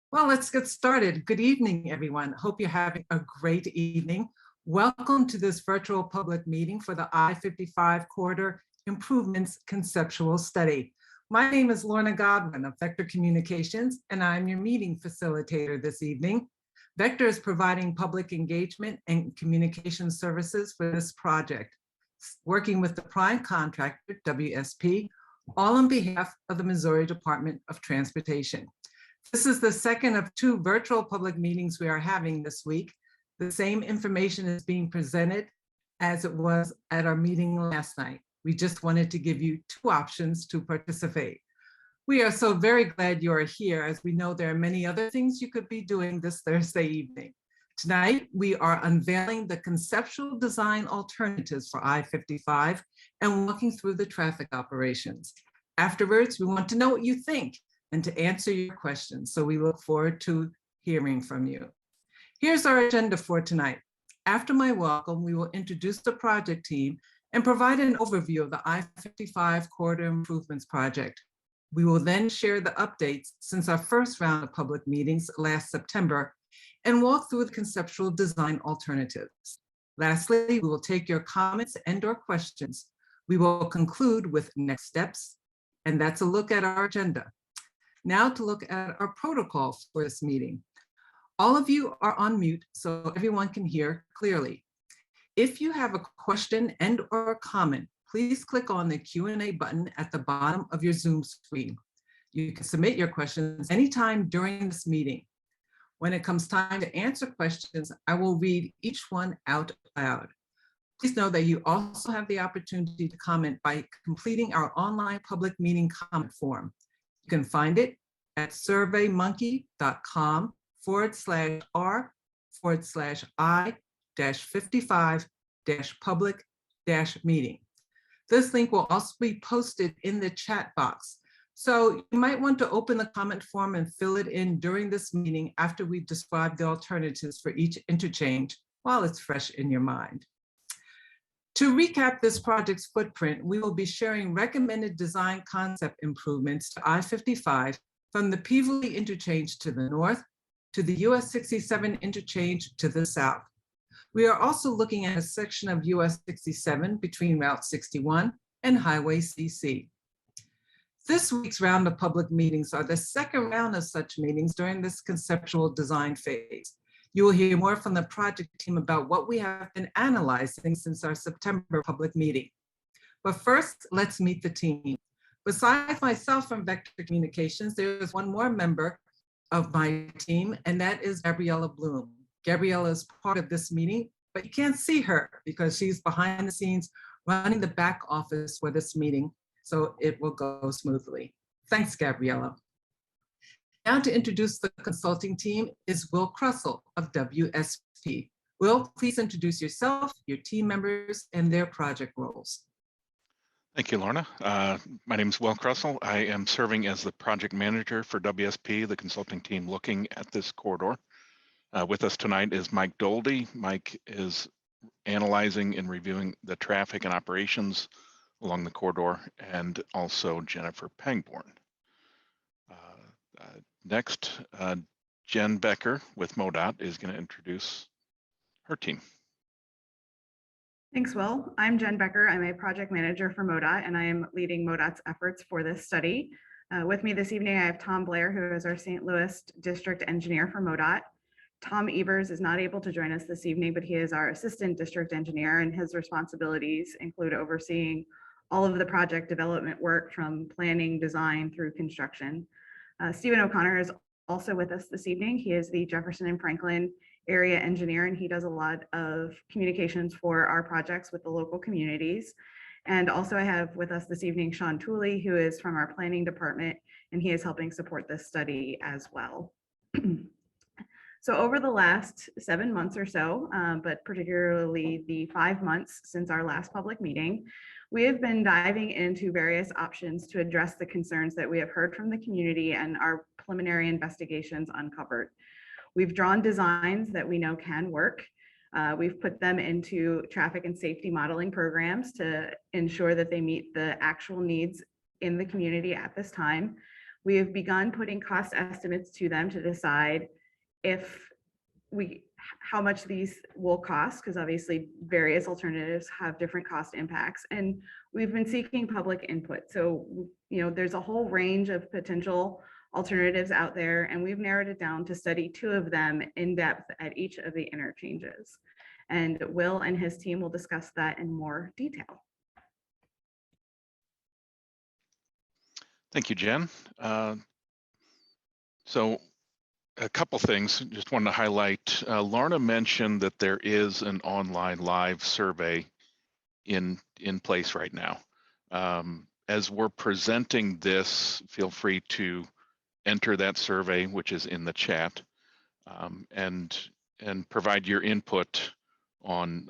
Well, let's get started. Good evening, everyone. Hope you're having a great evening. Welcome to this virtual public meeting for the I-55 Corridor Improvements Conceptual Study. My name is Lorna Godwin of Vector Communications, and I'm your meeting facilitator this evening. Vector is providing public engagement and communication services for this project, working with the prime contractor, WSP, all on behalf of the Missouri Department of Transportation. This is the second of two virtual public meetings we are having this week. The same information is being presented as it was at our meeting last night. We just wanted to give you two options to participate. We are so very glad you are here, as we know there are many other things you could be doing this Thursday evening. Tonight, we are unveiling the conceptual design alternatives for I-55 and walking through the traffic operations. Afterwards, we want to know what you think and to answer your questions. So we look forward to hearing from you. Here's our agenda for tonight. After my welcome, we will introduce the project team and provide an overview of the I-55 Corridor Improvements Project. We will then share the updates since our first round of public meetings last September and walk through the conceptual design alternatives. Lastly, we will take your comments and/or questions. We will conclude with next steps, and that's a look at our agenda. Now to look at our protocol for this meeting. All of you are on mute so everyone can hear clearly. If you have a question and/or a comment, please click on the Q&A button at the bottom of your Zoom screen. You can submit your questions anytime during this meeting. When it comes time to answer questions, I will read each one out loud. Please know that you also have the opportunity to comment by completing our online public meeting comment form. You can find it at surveymonkey.com/r/I-55-public-meeting. This link will also be posted in the chat box. So you might want to open the comment form and fill it in during this meeting after we describe the alternatives for each interchange while it's fresh in your mind. To recap this project's footprint, we will be sharing recommended design concept improvements to I-55 from the Peevely interchange to the north to the US 67 interchange to the south. We are also looking at a section of US 67 between Route 61 and Highway CC. This week's round of public meetings are the second round of such meetings during this conceptual design phase. You will hear more from the project team about what we have been analyzing since our September public meeting. But first, let's meet the team. Besides myself from Vector Communications, there is one more member of my team, and that is Gabriella Bloom. Gabriella is part of this meeting, but you can't see her because she's behind the scenes running the back office for this meeting, so it will go smoothly. Thanks, Gabriella. Now to introduce the consulting team is Will Krussel of WSP. Will, please introduce yourself, your team members, and their project roles. Thank you, Lorna. My name is Will Krussel. I am serving as the project manager for WSP, the consulting team looking at this corridor. With us tonight is Mike Doldy. Mike is analyzing and reviewing the traffic and operations along the corridor, and also Jennifer Pangborn. Next, Jen Becker with MoDOT is going to introduce her team. Thanks, Will. I'm Jen Becker. I'm a project manager for MoDOT, and I am leading MoDOT's efforts for this study. With me this evening, I have Tom Blair, who is our St. Louis district engineer for MoDOT. Tom Evers is not able to join us this evening, but he is our assistant district engineer, and his responsibilities include overseeing all of the project development work from planning, design through construction. Stephen O'Connor is also with us this evening. He is the Jefferson and Franklin area engineer, and he does a lot of communications for our projects with the local communities. And also I have with us this evening Sean Tooley, who is from our planning department, and he is helping support this study as well. So over the last 7 months or so, but particularly the 5 months since our last public meeting, we have been diving into various options to address the concerns that we have heard from the community and our preliminary investigations uncovered. We've drawn designs that we know can work. We've put them into traffic and safety modeling programs to ensure that they meet the actual needs in the community at this time. We have begun putting cost estimates to them to decide how much these will cost, because obviously various alternatives have different cost impacts. And we've been seeking public input. So, there's a whole range of potential alternatives out there, and we've narrowed it down to study 2 of them in depth at each of the interchanges. And Will and his team will discuss that in more detail. Thank you, Jen. So a couple things, just wanted to highlight. Lorna mentioned that there is an online live survey in place right now. As we're presenting this, feel free to enter that survey, which is in the chat, and provide your input on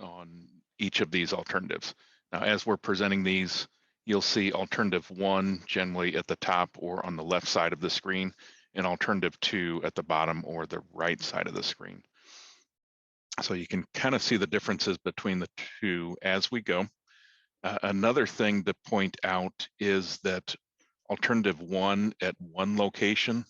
each of these alternatives. Now, as we're presenting these, you'll see alternative 1 generally at the top or on the left side of the screen, and alternative 2 at the bottom or the right side of the screen. So you can kind of see the differences between the 2 as we go. Another thing to point out is that alternative 1 at one location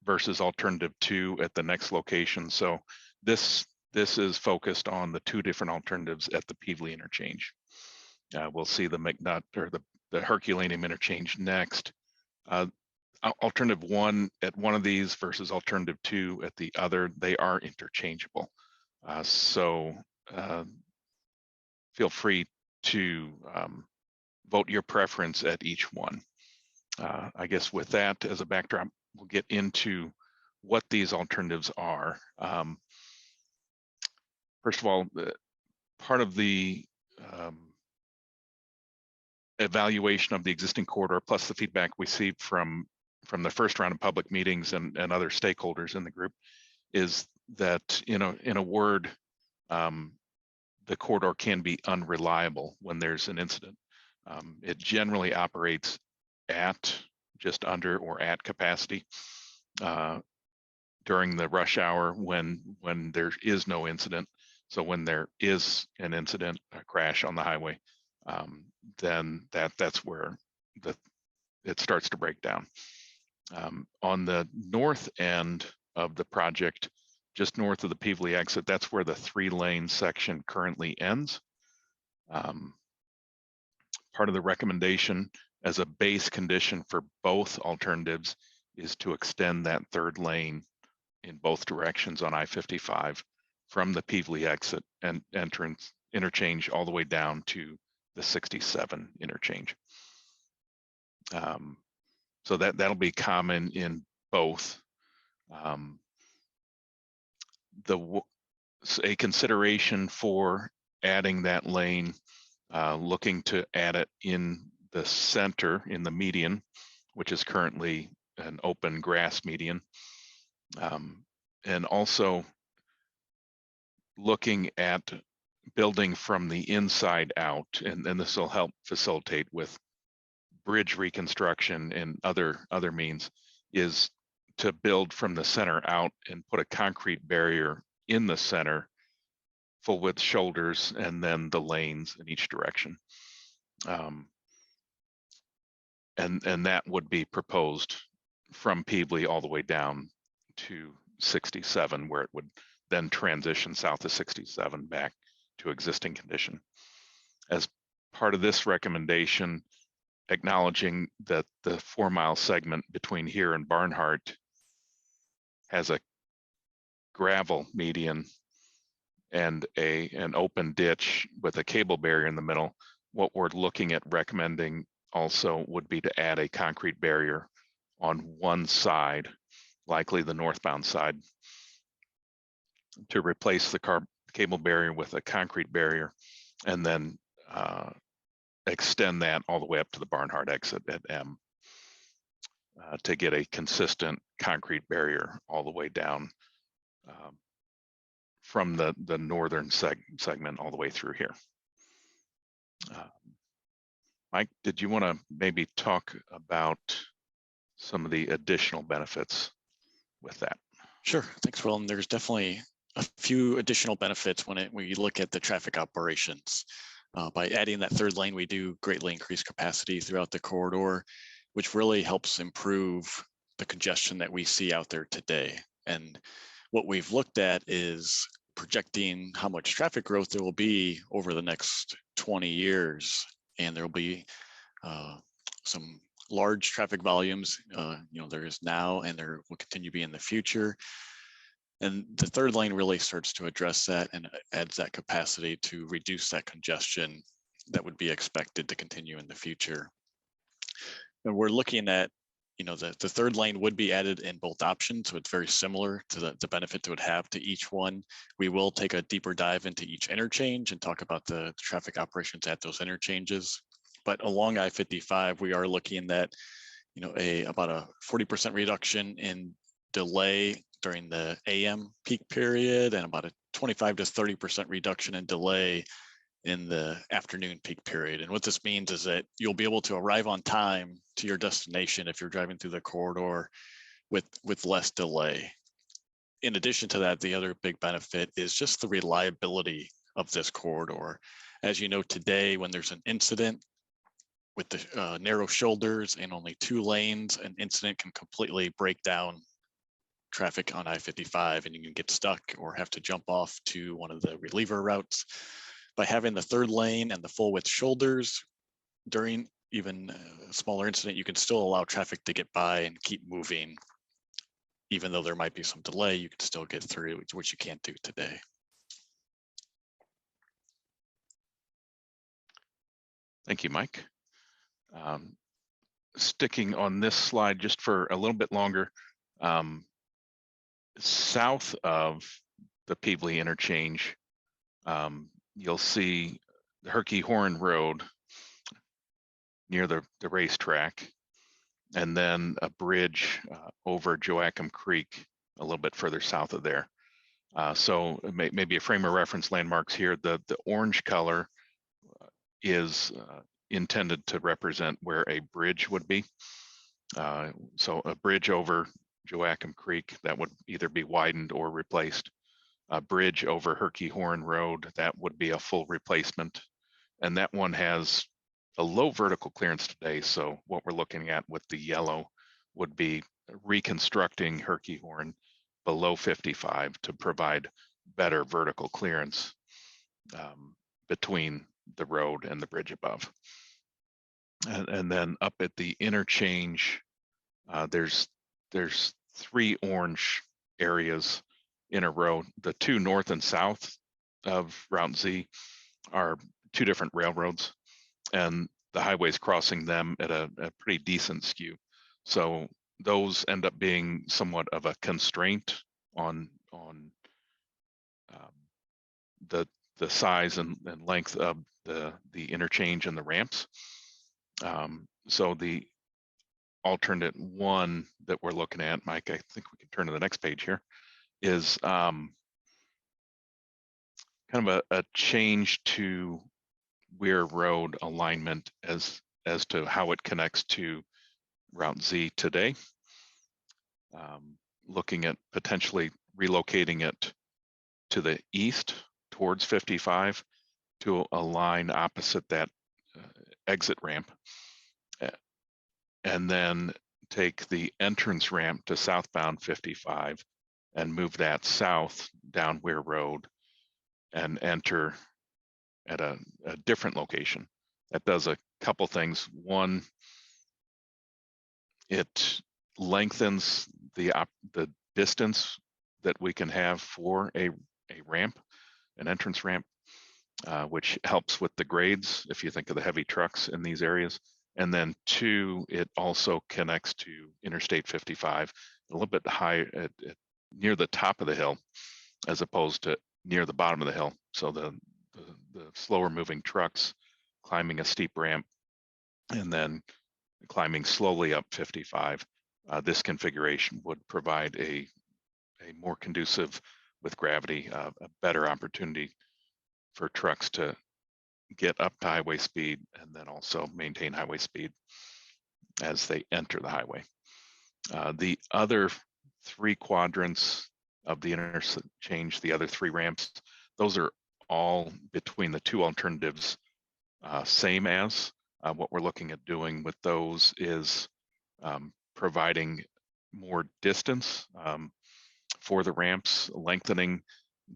versus alternative 2 at the next location. So this is focused on the 2 different alternatives at the Peevely interchange. We'll see the McNutt or the Herculaneum interchange next. Alternative 1 at one of these versus alternative 2 at the other, they are interchangeable. So feel free to vote your preference at each one. I guess with that as a backdrop, we'll get into what these alternatives are. First of all, part of the evaluation of the existing corridor, plus the feedback we see from the first round of public meetings and other stakeholders in the group, is that in a word, the corridor can be unreliable when there's an incident. It generally operates at just under or at capacity during the rush hour when there is no incident. So when there is an incident, a crash on the highway, then that's where it starts to break down. On the north end of the project, just north of the Peevely exit, that's where the 3-lane section currently ends. Part of the recommendation as a base condition for both alternatives is to extend that 3rd lane in both directions on I-55 from the Peevely exit and interchange all the way down to the 67 interchange. So that'll be common in both. A consideration for adding that lane, looking to add it in the center, in the median, which is currently an open grass median. And also looking at building from the inside out, and this will help facilitate with bridge reconstruction and other means, is to build from the center out and put a concrete barrier in the center, full width shoulders, and then the lanes in each direction. And that would be proposed from Peevely all the way down to 67, where it would then transition south of 67 back to existing condition. As part of this recommendation, acknowledging that the 4-mile segment between here and Barnhart has a gravel median and an open ditch with a cable barrier in the middle, what we're looking at recommending also would be to add a concrete barrier on one side, likely the northbound side, to replace the cable barrier with a concrete barrier, and then extend that all the way up to the Barnhart exit at M, to get a consistent concrete barrier all the way down from the northern segment all the way through here. Mike, did you want to maybe talk about some of the additional benefits with that? Sure, thanks, Will. And there's definitely a few additional benefits when you look at the traffic operations. By adding that 3rd lane, we do greatly increase capacity throughout the corridor. which really helps improve the congestion that we see out there today. And what we've looked at is projecting how much traffic growth there will be over the next 20 years. And there will be some large traffic volumes, there is now and there will continue to be in the future. And the third lane really starts to address that and adds that capacity to reduce that congestion that would be expected to continue in the future. And we're looking at, the third lane would be added in both options. So it's very similar to the benefit it would have to each one. We will take a deeper dive into each interchange and talk about the traffic operations at those interchanges. But along I-55, we are looking at, about a 40% reduction in delay during the AM peak period and about a 25 to 30% reduction in delay in the afternoon peak period. And what this means is that you'll be able to arrive on time to your destination if you're driving through the corridor with less delay. In addition to that, the other big benefit is just the reliability of this corridor. As you know, today, when there's an incident with the narrow shoulders and only 2 lanes, an incident can completely break down traffic on I-55 and you can get stuck or have to jump off to one of the reliever routes. By having the third lane and the full width shoulders during even a smaller incident, you can still allow traffic to get by and keep moving. Even though there might be some delay, you can still get through, which you can't do today. Thank you, Mike. Sticking on this slide just for a little bit longer, south of the Peebly interchange, you'll see the Herculaneum Road near the racetrack, and then a bridge over Joachim Creek a little bit further south of there. So maybe a frame of reference landmarks here. The orange color is intended to represent where a bridge would be. So a bridge over Joachim Creek that would either be widened or replaced. A bridge over Herculaneum Road, that would be a full replacement. And that one has a low vertical clearance today. So what we're looking at with the yellow would be reconstructing Herculaneum below 55 to provide better vertical clearance between the road and the bridge above. And then up at the interchange, there's 3 orange areas in a row. The 2 north and south of Route Z are 2 different railroads, and the highways crossing them at a pretty decent skew. So those end up being somewhat of a constraint on the size and length of the interchange and the ramps. So the alternate one that we're looking at, Mike, I think we can turn to the next page here, is kind of a change to Weir Road alignment as to how it connects to Route Z today. Looking at potentially relocating it to the east towards 55 to a line opposite that exit ramp, and then take the entrance ramp to southbound 55 and move that south down Weir Road and enter at a different location. That does a couple things. One, it lengthens the distance that we can have for a ramp, an entrance ramp, which helps with the grades if you think of the heavy trucks in these areas. And then 2, it also connects to Interstate 55 a little bit high near the top of the hill, as opposed to near the bottom of the hill. So the slower moving trucks climbing a steep ramp and then climbing slowly up 55. This configuration would provide a more conducive, with gravity, a better opportunity for trucks to get up to highway speed and then also maintain highway speed as they enter the highway. The other 3 quadrants of the interchange, the other 3 ramps, those are all between the 2 alternatives, same as what we're looking at doing with those is providing more distance for the ramps, lengthening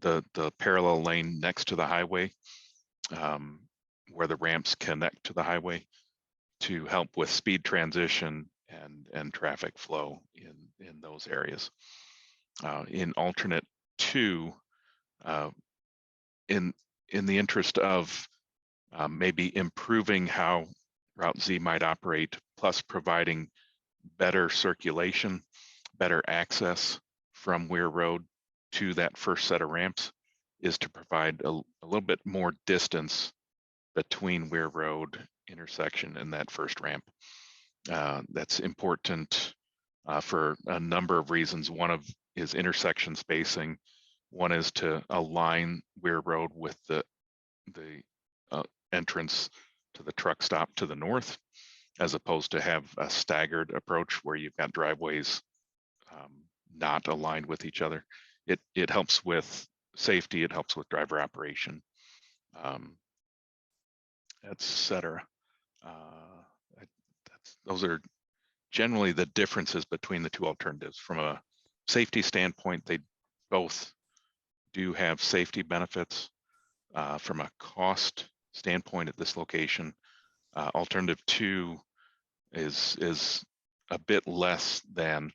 the parallel lane next to the highway, where the ramps connect to the highway, to help with speed transition and traffic flow in those areas. In alternate 2, in the interest of maybe improving how Route Z might operate, plus providing better circulation, better access from Weir Road to that first set of ramps, is to provide a little bit more distance between Weir Road intersection and that first ramp. That's important for a number of reasons. One is intersection spacing. One is to align Weir Road with the entrance to the truck stop to the north, as opposed to have a staggered approach where you've got driveways not aligned with each other. It helps with safety, it helps with driver operation, etc. Those are generally the differences between the 2 alternatives. From a safety standpoint, they both do have safety benefits. From a cost standpoint at this location, alternative 2 is a bit less than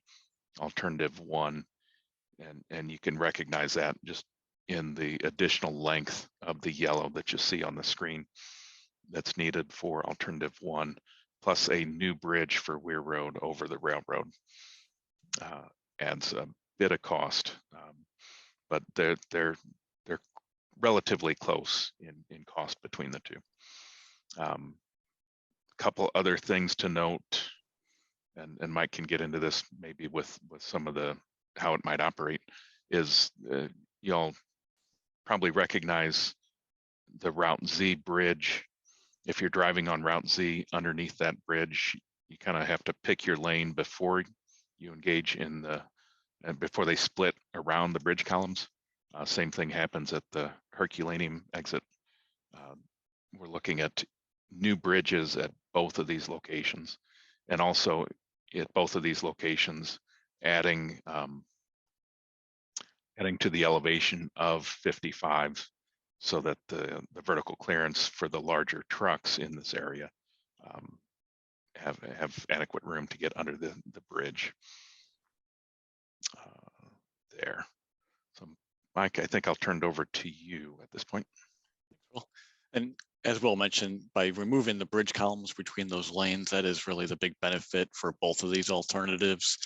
alternative 1, and you can recognize that just in the additional length of the yellow that you see on the screen that's needed for alternative 1, plus a new bridge for Weir Road over the railroad. Adds a bit of cost, but they're relatively close in cost between the 2. Couple other things to note, and Mike can get into this maybe with some of the how it might operate, is you'll probably recognize the Route Z bridge. If you're driving on Route Z, underneath that bridge, you kind of have to pick your lane before you engage in before they split around the bridge columns. Same thing happens at the Herculaneum exit. We're looking at new bridges at both of these locations, and also at both of these locations adding to the elevation of 55, so that the vertical clearance for the larger trucks in this area have adequate room to get under the bridge there. So Mike, I think I'll turn it over to you at this point. Cool. And as Will mentioned, by removing the bridge columns between those lanes, that is really the big benefit for both of these alternatives.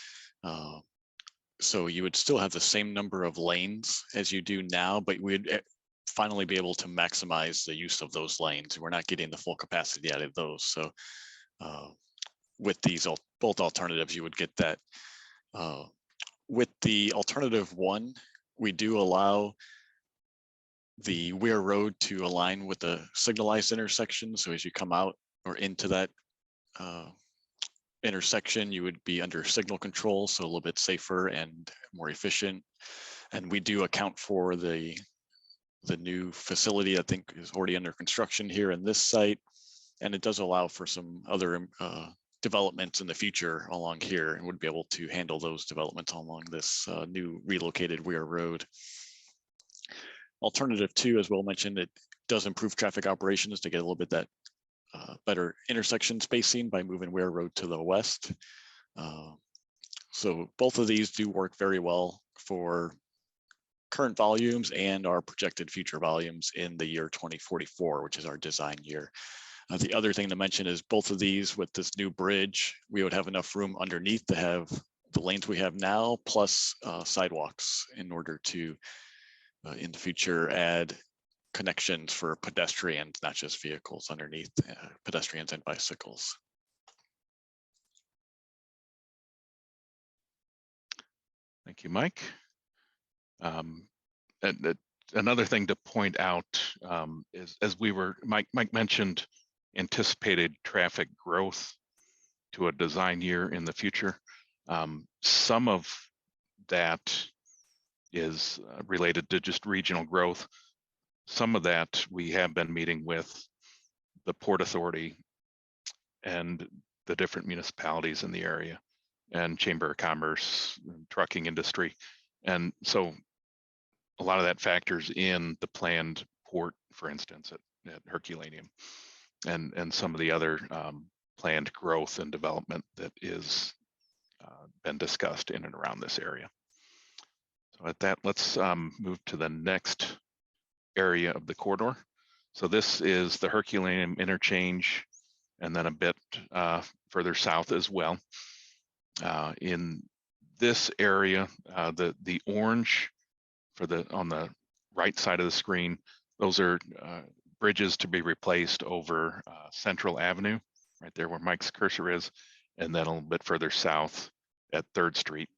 So you would still have the same number of lanes as you do now, but we'd finally be able to maximize the use of those lanes. We're not getting the full capacity out of those. So with these both alternatives, you would get that. With the alternative 1, we do allow the Weir Road to align with the signalized intersection. So as you come out or into that intersection, you would be under signal control, so a little bit safer and more efficient. And we do account for the new facility, I think, is already under construction here in this site, and it does allow for some other developments in the future along here, and would be able to handle those developments along this new relocated Weir Road. Alternative 2, as Will mentioned, it does improve traffic operations to get a little bit that better intersection spacing by moving Weir Road to the west. So both of these do work very well for current volumes and our projected future volumes in the year 2044, which is our design year. The other thing to mention is both of these, with this new bridge, we would have enough room underneath to have the lanes we have now, plus sidewalks, in order to, in the future, add connections for pedestrians, not just vehicles underneath, pedestrians and bicycles. Thank you, Mike. Another thing to point out is, as Mike mentioned, anticipated traffic growth to a design year in the future. Some of that is related to just regional growth. Some of that we have been meeting with the Port Authority, and the different municipalities in the area and Chamber of Commerce, and trucking industry. And so a lot of that factors in the planned port, for instance, at Herculaneum, and some of the other planned growth and development that is been discussed in and around this area. So at that, let's move to the next area of the corridor. So this is the Herculaneum interchange, and then a bit further south as well. In this area, the orange on the right side of the screen, those are bridges to be replaced over Central Avenue, right there where Mike's cursor is, and then a little bit further south at 3rd Street.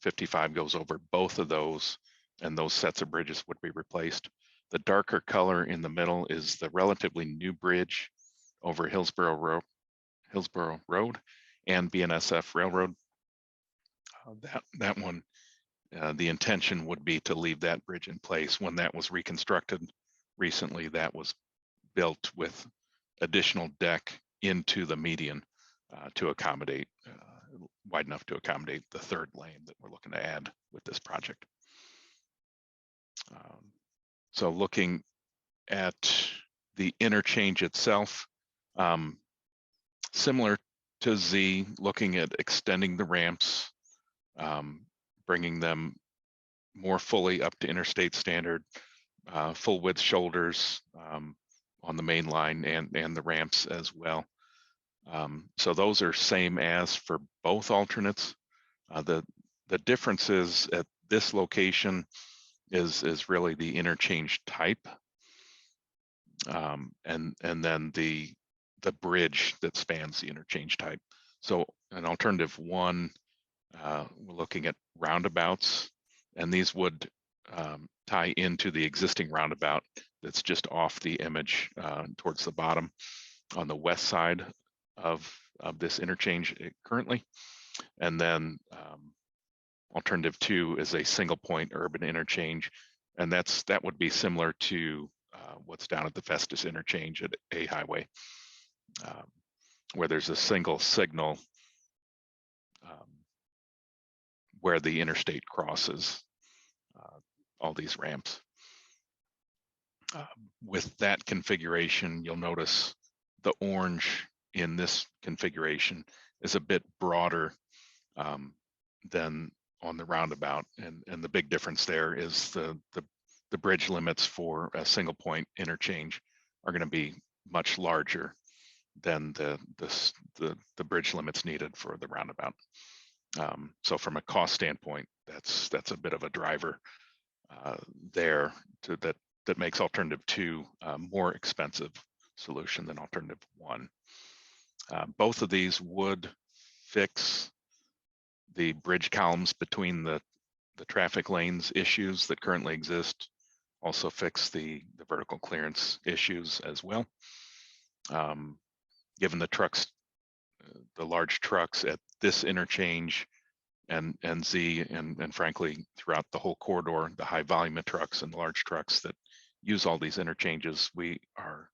55 goes over both of those, and those sets of bridges would be replaced. The darker color in the middle is the relatively new bridge over Hillsborough Road and BNSF Railroad. That one, the intention would be to leave that bridge in place. When that was reconstructed recently, that was built with additional deck into the median to accommodate, wide enough to accommodate the 3rd lane that we're looking to add with this project. So looking at the interchange itself, similar to Z, looking at extending the ramps, bringing them more fully up to interstate standard, full width shoulders on the main line and the ramps as well. So those are same as for both alternates. The differences at this location is really the interchange type, and then the bridge that spans the interchange type. So an alternative 1, we're looking at roundabouts, and these would tie into the existing roundabout that's just off the image towards the bottom on the west side of this interchange currently. And then alternative 2 is a single point urban interchange, and that would be similar to what's down at the Festus interchange at A Highway, where there's a single signal where the interstate crosses all these ramps. With that configuration, you'll notice the orange in this configuration is a bit broader than on the roundabout, and the big difference there is the bridge limits for a single point interchange are going to be much larger than the bridge limits needed for the roundabout. So from a cost standpoint, that's a bit of a driver there that makes alternative 2 more expensive solution than alternative 1. Both of these would fix the bridge columns between the traffic lanes issues that currently exist, also fix the vertical clearance issues as well. Given the large trucks at this interchange and Z, and frankly throughout the whole corridor, the high volume of trucks and large trucks that use all these interchanges, we are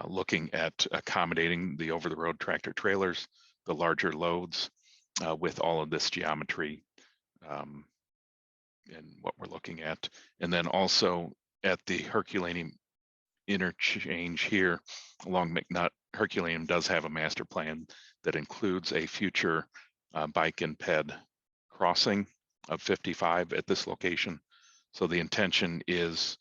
looking at accommodating the over-the-road tractor trailers, the larger loads, with all of this geometry and what we're looking at. And then also at the Herculaneum interchange here along McNutt, Herculaneum does have a master plan that includes a future bike and ped crossing of 55 at this location. So the intention is,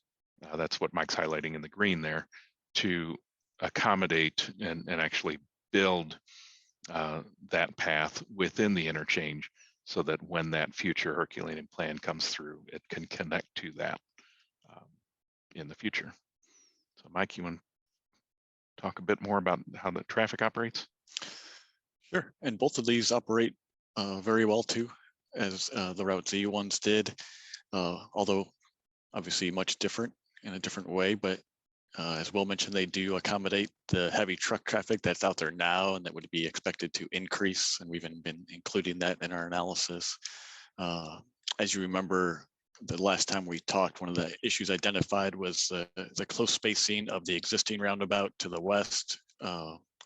that's what Mike's highlighting in the green there, to accommodate and actually build that path within the interchange so that when that future Herculaneum plan comes through, it can connect to that in the future. So Mike, you want to talk a bit more about how the traffic operates? Sure, and both of these operate very well too, as the Route Z ones did, although obviously much different in a different way, but as Will mentioned, they do accommodate the heavy truck traffic that's out there now and that would be expected to increase, and we've been including that in our analysis. As you remember, the last time we talked, one of the issues identified was the close spacing of the existing roundabout to the west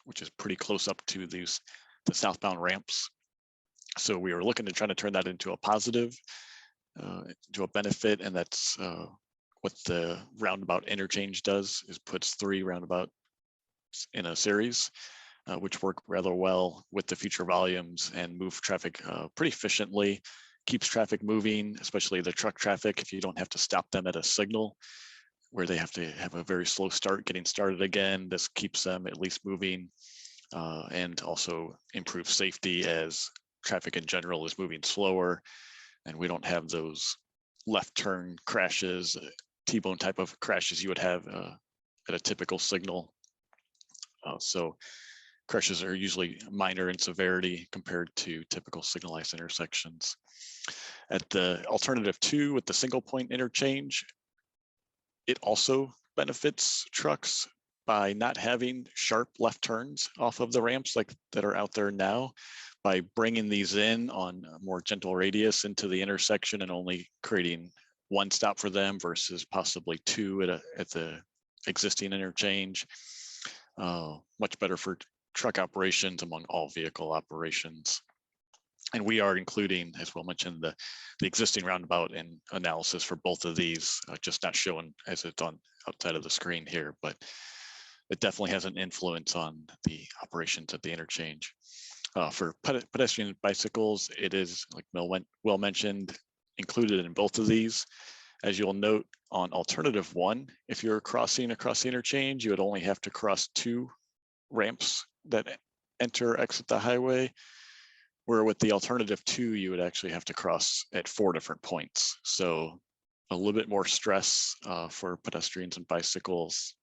which is pretty close up to the southbound ramps. So we were looking to try to turn that into a positive, to a benefit, and that's what the roundabout interchange does, is puts 3 roundabouts in a series, which work rather well with the future volumes and move traffic pretty efficiently, keeps traffic moving, especially the truck traffic, if you don't have to stop them at a signal where they have to have a very slow start getting started again. This keeps them at least moving, and also improves safety as traffic in general is moving slower, and we don't have those left turn crashes, T-bone type of crashes you would have at a typical signal. So crashes are usually minor in severity compared to typical signalized intersections. At the alternative 2 with the single point interchange, it also benefits trucks by not having sharp left turns off of the ramps like that are out there now, by bringing these in on a more gentle radius into the intersection and only creating 1 stop for them versus possibly 2 at the existing interchange. Much better for truck operations among all vehicle operations. And we are including, as Will mentioned, the existing roundabout in analysis for both of these, just not showing as it's on outside of the screen here, but it definitely has an influence on the operations at the interchange. For pedestrian and bicycles, it is, like Will mentioned, included in both of these. As you'll note on alternative 1, if you're crossing across the interchange, you would only have to cross 2 ramps that enter or exit the highway, where with the alternative 2, you would actually have to cross at 4 different points. So a little bit more stress for pedestrians and bicycles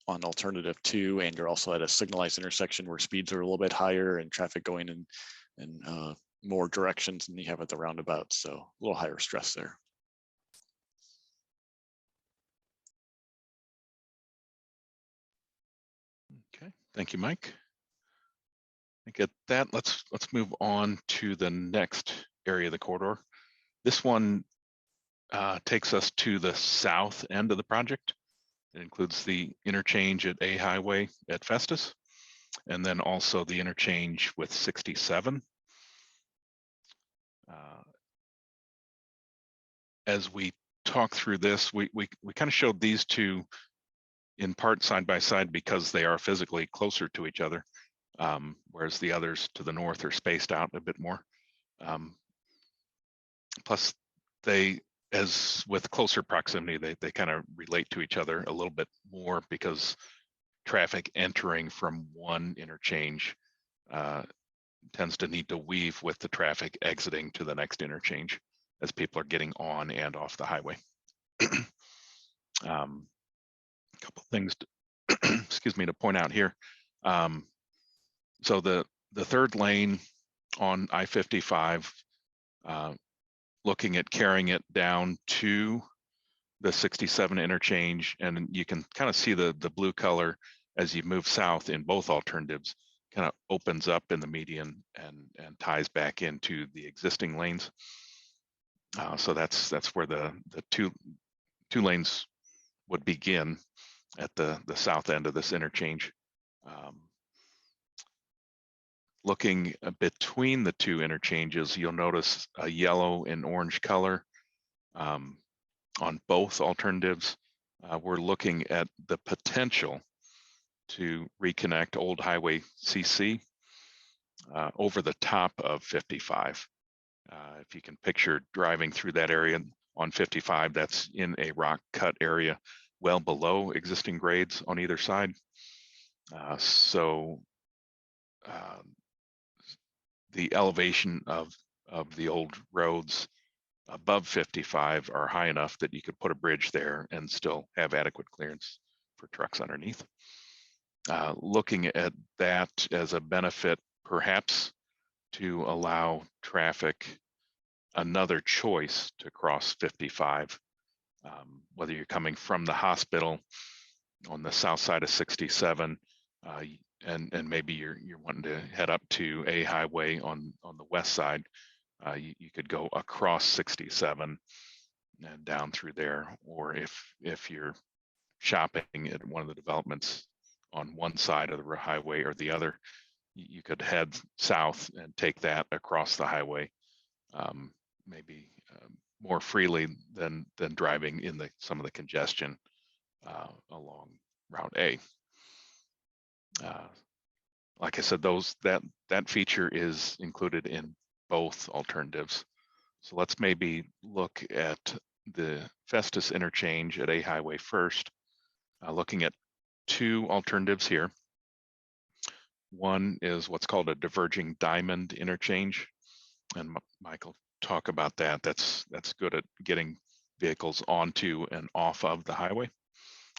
on alternative 2, and you're also at a signalized intersection where speeds are a little bit higher and traffic going in more directions than you have at the roundabout. So a little higher stress there. Okay, thank you, Mike. I think at that, let's move on to the next area of the corridor. This one takes us to the south end of the project. It includes the interchange at A Highway at Festus, and then also the interchange with 67. As we talk through this, we kind of showed these two in part side by side because they are physically closer to each other, whereas the others to the north are spaced out a bit more. Plus, as with closer proximity, they kind of relate to each other a little bit more because traffic entering from one interchange tends to need to weave with the traffic exiting to the next interchange as people are getting on and off the highway. A couple things to, excuse me, to point out here. So the third lane on I-55, looking at carrying it down to the 67 interchange, and you can kind of see the blue color as you move south in both alternatives, kind of opens up in the median and ties back into the existing lanes. So that's where the two lanes would begin at the south end of this interchange. Looking between the 2 interchanges, you'll notice a yellow and orange color on both alternatives. We're looking at the potential to reconnect Old Highway CC over the top of 55. If you can picture driving through that area on 55, that's in a rock cut area well below existing grades on either side. The elevation of the old roads above 55 are high enough that you could put a bridge there and still have adequate clearance for trucks underneath. Looking at that as a benefit, perhaps to allow traffic another choice to cross 55, whether you're coming from the hospital on the south side of 67, and maybe you're wanting to head up to A Highway on the west side, you could go across 67 and down through there. Or if you're shopping at one of the developments on one side of the highway or the other. You could head south and take that across the highway, maybe more freely than driving in some of the congestion along Route A. Like I said, that feature is included in both alternatives. So let's maybe look at the Festus interchange at A Highway first, looking at two alternatives here. One is what's called a diverging diamond interchange, and Mike will talk about that. That's good at getting vehicles onto and off of the highway,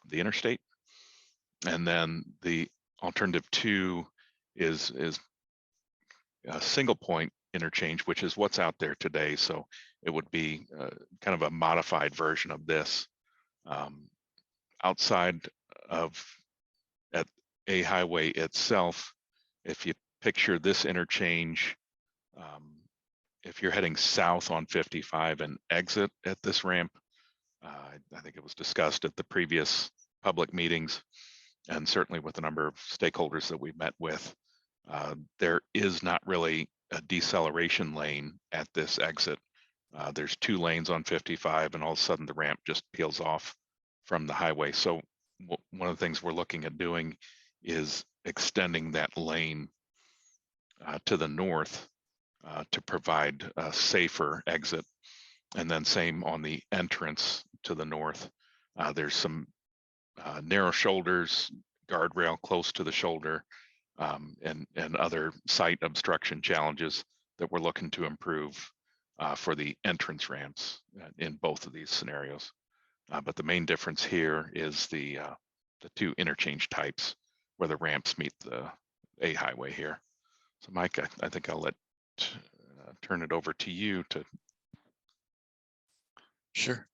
the interstate. And then the alternative two is a single point interchange, which is what's out there today. So it would be kind of a modified version of this. Outside of at A Highway itself, if you picture this interchange, if you're heading south on 55 and exit at this ramp, I think it was discussed at the previous public meetings, and certainly with the number of stakeholders that we've met with, there is not really a deceleration lane at this exit. There's 2 lanes on 55, and all of a sudden the ramp just peels off from the highway. So one of the things we're looking at doing is extending that lane to the north to provide a safer exit. And then same on the entrance to the north. There's some narrow shoulders, guardrail close to the shoulder, and other site obstruction challenges that we're looking to improve for the entrance ramps in both of these scenarios. But the main difference here is the 2 interchange types where the ramps meet the A highway here. So Mike, I think I'll turn it over to you to. Sure.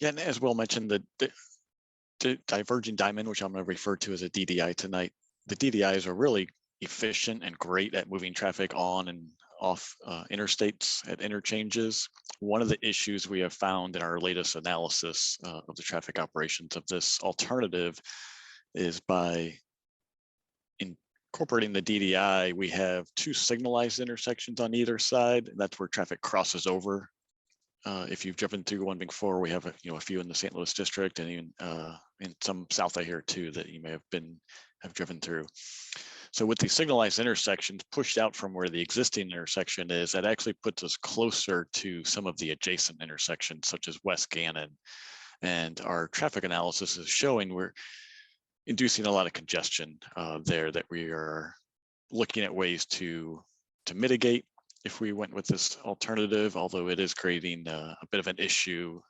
Yeah, and as Will mentioned, the diverging diamond, which I'm going to refer to as a DDI tonight, the DDIs are really efficient and great at moving traffic on and off interstates at interchanges. One of the issues we have found in our latest analysis of the traffic operations of this alternative is by incorporating the DDI, we have 2 signalized intersections on either side, and that's where traffic crosses over. If you've driven through one before, we have a few in the St. Louis district, and even in some south of here too that you may have driven through. So with these signalized intersections pushed out from where the existing intersection is, that actually puts us closer to some of the adjacent intersections, such as West Gannon. And our traffic analysis is showing we're inducing a lot of congestion there that we are looking at ways to mitigate if we went with this alternative, although it is creating a bit of an issue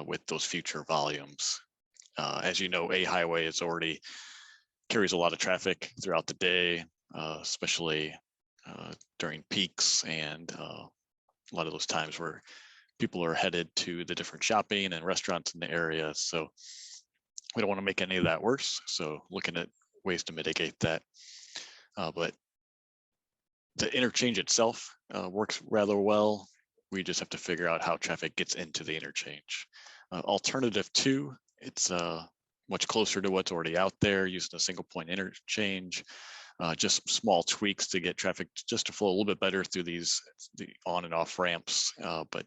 with those future volumes. As you know, A highway is already carries a lot of traffic throughout the day, especially during peaks and a lot of those times where people are headed to the different shopping and restaurants in the area. So we don't want to make any of that worse. So looking at ways to mitigate that. But the interchange itself works rather well. We just have to figure out how traffic gets into the interchange. Alternative 2, it's much closer to what's already out there, using a single point interchange, just small tweaks to get traffic just to flow a little bit better through the on and off ramps. But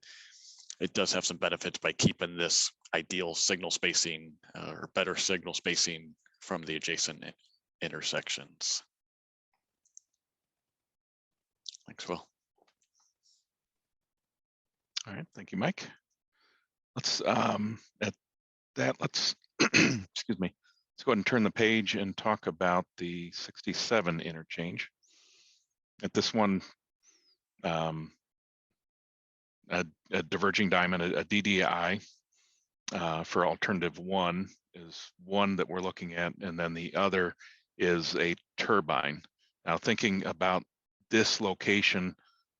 it does have some benefits by keeping this ideal signal spacing or better signal spacing from the adjacent intersections. Thanks, Will. All right, thank you, Mike. Let's let's excuse me. Let's go ahead and turn the page and talk about the 67 interchange. At this one, a diverging diamond, a DDI for alternative 1 is one that we're looking at, and then the other is a turbine. Now, thinking about this location,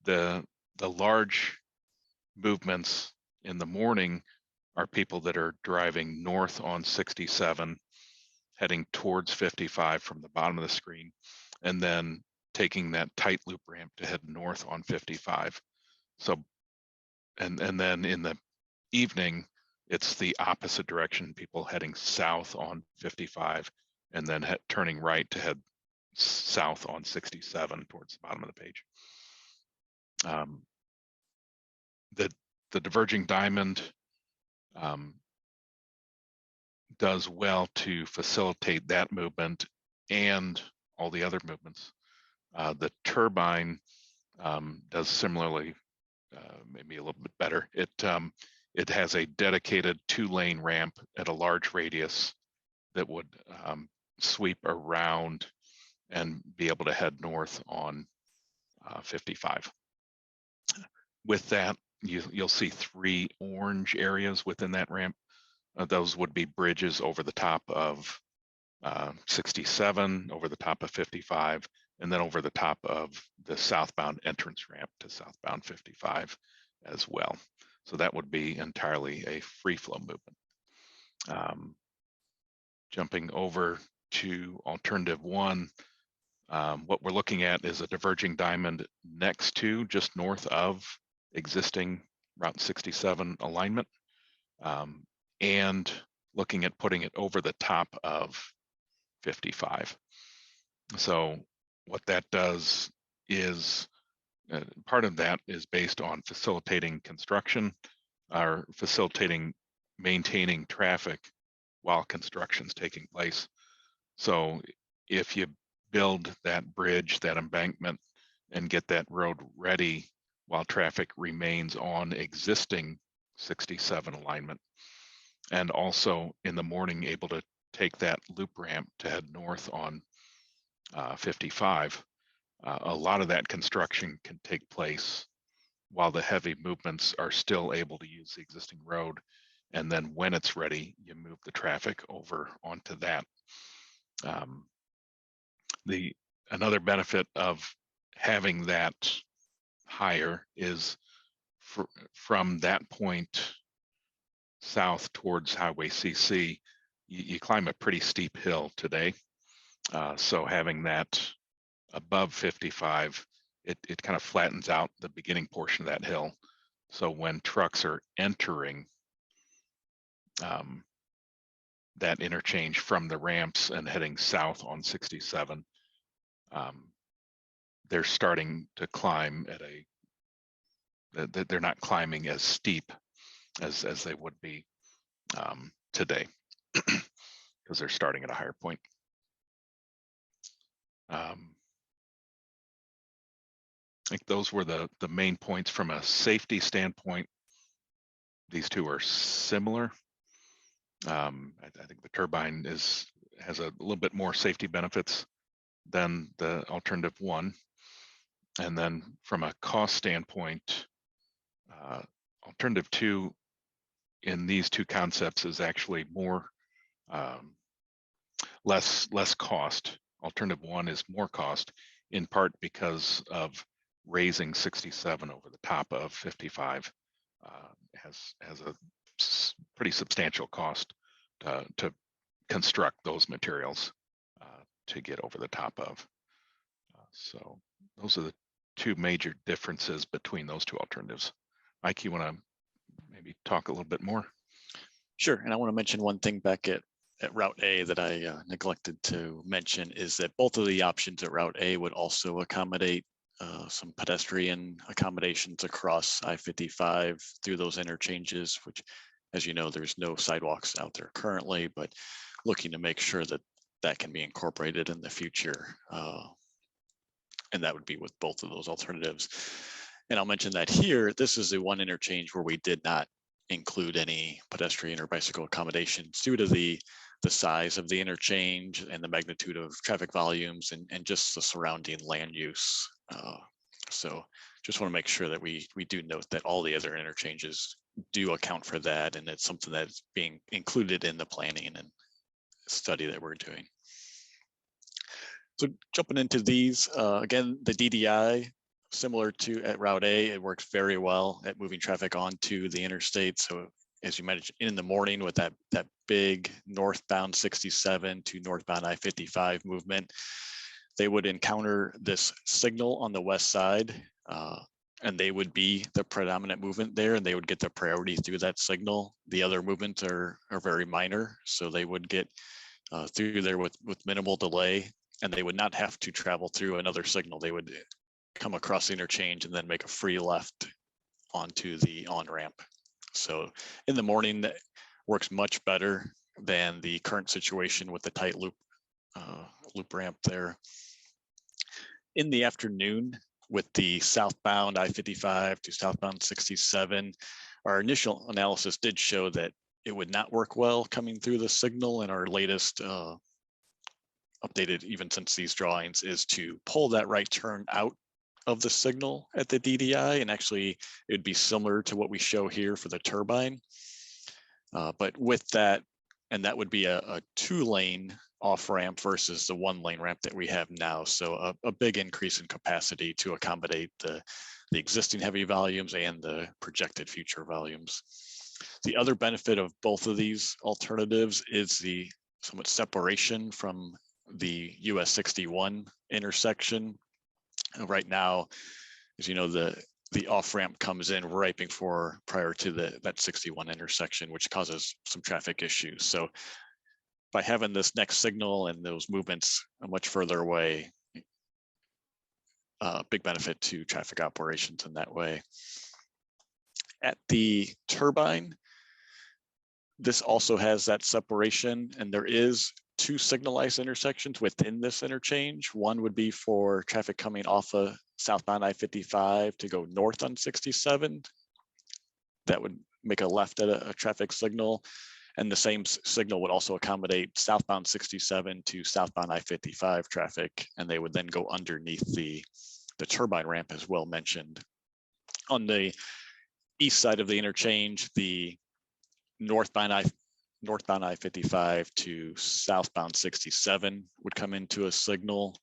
the large movements in the morning are people that are driving north on 67, heading towards 55 from the bottom of the screen, and then taking that tight loop ramp to head north on 55. So, and then in the evening, it's the opposite direction, people heading south on 55 and then turning right to head south on 67 towards the bottom of the page. The diverging diamond does well to facilitate that movement and all the other movements. The turbine does similarly, maybe a little bit better. It has a dedicated 2-lane ramp at a large radius that would sweep around and be able to head north on 55. With that, you'll see 3 orange areas within that ramp. Those would be bridges over the top of 67, over the top of 55, and then over the top of the southbound entrance ramp to southbound 55 as well. So that would be entirely a free flow movement. Jumping over to alternative 1, what we're looking at is a diverging diamond next to, just north of, existing Route 67 alignment, and looking at putting it over the top of 55. So what that does is, part of that is based on facilitating construction, or facilitating maintaining traffic while construction's taking place. So if you build that bridge, that embankment, and get that road ready while traffic remains on existing 67 alignment, and also in the morning able to take that loop ramp to head north on 55, a lot of that construction can take place while the heavy movements are still able to use the existing road. And then when it's ready, you move the traffic over onto that. Another benefit of having that higher is from that point south towards Highway CC, you climb a pretty steep hill today. So having that above 55, it kind of flattens out the beginning portion of that hill. So when trucks are entering that interchange from the ramps and heading south on 67, they're starting to climb at they're not climbing as steep as they would be today, because they're starting at a higher point. I think those were the main points from a safety standpoint. These two are similar. I think the turbine has a little bit more safety benefits than the alternative 1. And then from a cost standpoint, alternative 2 in these two concepts is actually more less cost. Alternative 1 is more cost, in part because of raising 67 over the top of 55 has a pretty substantial cost to construct those materials to get over the top of. So those are the 2 major differences between those 2 alternatives. Mike, you want to maybe talk a little bit more? Sure, and I want to mention one thing back at Route A that I neglected to mention, is that both of the options at Route A would also accommodate some pedestrian accommodations across I-55 through those interchanges, which, as you know, there's no sidewalks out there currently, but looking to make sure that that can be incorporated in the future. And that would be with both of those alternatives. And I'll mention that here, this is the one interchange where we did not include any pedestrian or bicycle accommodations due to the size of the interchange and the magnitude of traffic volumes and just the surrounding land use. So just want to make sure that we do note that all the other interchanges do account for that, and it's something that's being included in the planning and study that we're doing. So jumping into these, again, the DDI, similar to at Route A, it works very well at moving traffic onto the interstate. So as you mentioned, in the morning with that big northbound 67 to northbound I-55 movement, they would encounter this signal on the west side, and they would be the predominant movement there, and they would get the priority through that signal. The other movements are very minor, so they would get through there with minimal delay, and they would not have to travel through another signal. They would come across the interchange and then make a free left onto the on-ramp. So in the morning, that works much better than the current situation with the tight loop ramp there. In the afternoon, with the southbound I-55 to southbound 67, our initial analysis did show that it would not work well coming through the signal, and our latest updated, even since these drawings, is to pull that right turn out of the signal at the DDI, and actually it would be similar to what we show here for the turbine. But with that, and that would be a 2-lane off ramp versus the 1-lane ramp that we have now. So a big increase in capacity to accommodate the existing heavy volumes and the projected future volumes. The other benefit of both of these alternatives is the somewhat separation from the US 61 intersection. Right now, as you know, the off-ramp comes in right prior to that 61 intersection, which causes some traffic issues. So by having this next signal and those movements much further away, big benefit to traffic operations in that way. At the turbine, this also has that separation, and there is 2 signalized intersections within this interchange. One would be for traffic coming off of southbound I-55 to go north on 67. That would make a left at a traffic signal. And the same signal would also accommodate southbound 67 to southbound I-55 traffic, and they would then go underneath the turbine ramp, as well mentioned. On the east side of the interchange, the northbound I-55 to southbound 67 would come into a signal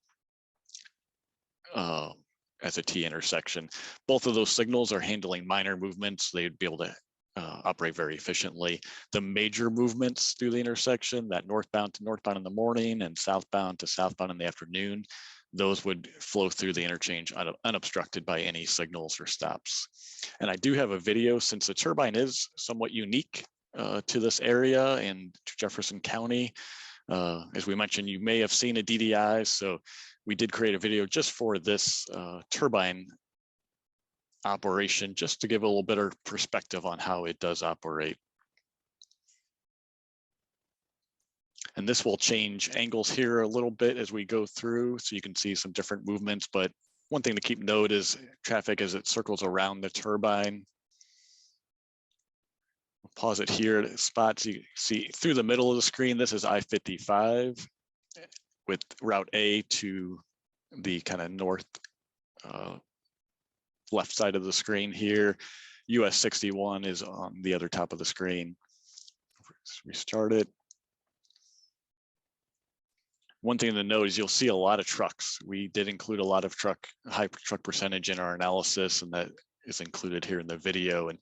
as a T intersection. Both of those signals are handling minor movements. They'd be able to operate very efficiently. The major movements through the intersection, that northbound to northbound in the morning and southbound to southbound in the afternoon, those would flow through the interchange unobstructed by any signals or stops. And I do have a video, since the turbine is somewhat unique to this area and to Jefferson County. As we mentioned, you may have seen a DDI, so we did create a video just for this turbine operation, just to give a little better perspective on how it does operate. And this will change angles here a little bit as we go through, so you can see some different movements. But one thing to keep note is traffic as it circles around the turbine. We'll pause it here at spots. You see through the middle of the screen, this is I-55 with route A to the kind of north left side of the screen here. US 61 is on the other top of the screen. Let's restart it. One thing to note is you'll see a lot of trucks. We did include a lot of high truck percentage in our analysis, and that is included here in the video. And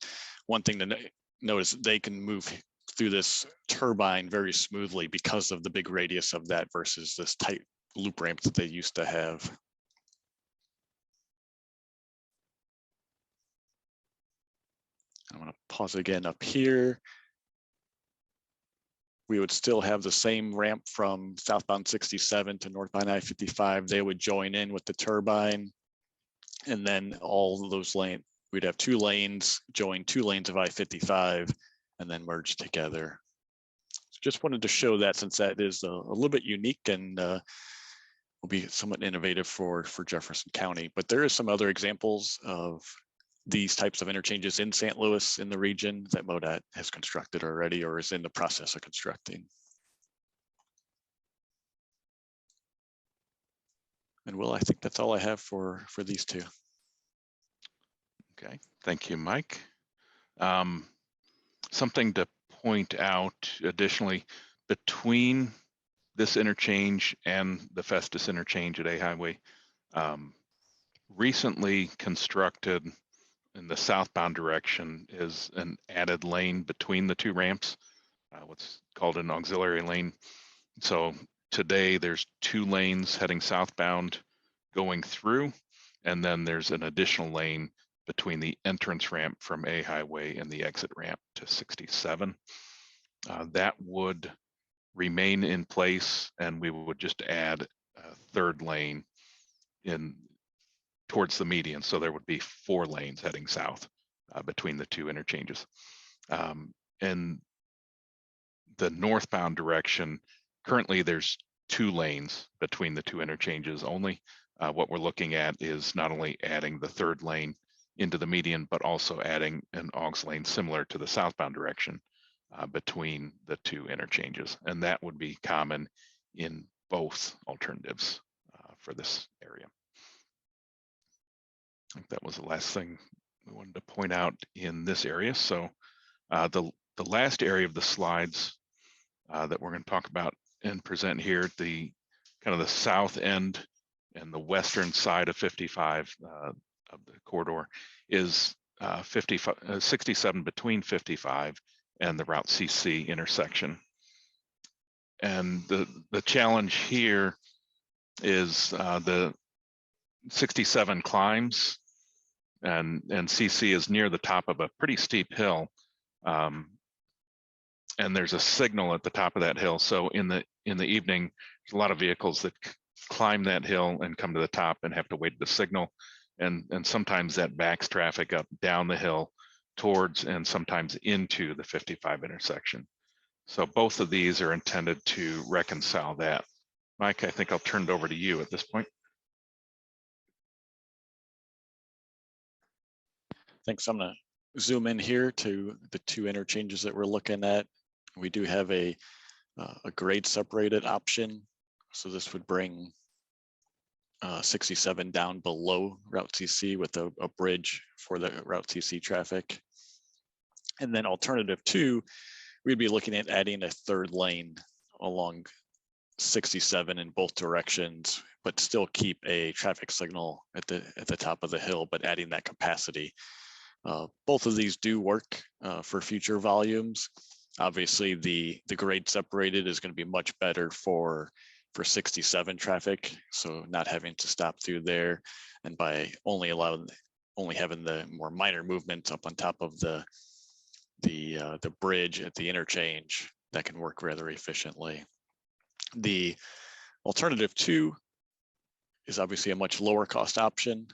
one thing to note is they can move through this turbine very smoothly because of the big radius of that versus this tight loop ramp that they used to have. I'm going to pause again up here. We would still have the same ramp from southbound 67 to northbound I-55. They would join in with the turbine. And then all of those lanes, we'd have 2 lanes, join 2 lanes of I-55 and then merge together. So just wanted to show that, since that is a little bit unique and will be somewhat innovative for Jefferson County. But there is some other examples of these types of interchanges in St. Louis, in the region, that MoDOT has constructed already or is in the process of constructing. And Will, I think that's all I have for these 2. Okay, thank you, Mike. Something to point out additionally, between this interchange and the Festus interchange at A Highway, recently constructed in the southbound direction is an added lane between the 2 ramps, what's called an auxiliary lane. So today there's 2 lanes heading southbound going through, and then there's an additional lane between the entrance ramp from A Highway and the exit ramp to 67. That would remain in place, and we would just add a third lane in towards the median. So there would be 4 lanes heading south between the 2 interchanges. And the northbound direction, currently there's 2 lanes between the 2 interchanges only. What we're looking at is not only adding the 3rd lane into the median, but also adding an aux lane similar to the southbound direction between the 2 interchanges. And that would be common in both alternatives for this area. I think that was the last thing we wanted to point out in this area. So the last area of the slides that we're going to talk about and present here, the kind of the south end and the western side of 55 of the corridor is 67 between 55 and the Route CC intersection. And the challenge here is the 67 climbs, and CC is near the top of a pretty steep hill, and there's a signal at the top of that hill. So in the evening, there's a lot of vehicles that climb that hill and come to the top and have to wait the signal, and sometimes that backs traffic up down the hill towards and sometimes into the 55 intersection. So both of these are intended to reconcile that. Mike, I think I'll turn it over to you at this point. Thanks. I'm going to zoom in here to the 2 interchanges that we're looking at. We do have a grade separated option. So this would bring 67 down below Route CC with a bridge for the Route CC traffic. And then alternative 2, we'd be looking at adding a 3rd lane along 67 in both directions, but still keep a traffic signal at the top of the hill, but adding that capacity. Both of these do work for future volumes. Obviously, the grade separated is going to be much better for 67 traffic, so not having to stop through there, and by only having the more minor movements up on top of the bridge at the interchange, that can work rather efficiently. The alternative 2 is obviously a much lower cost option,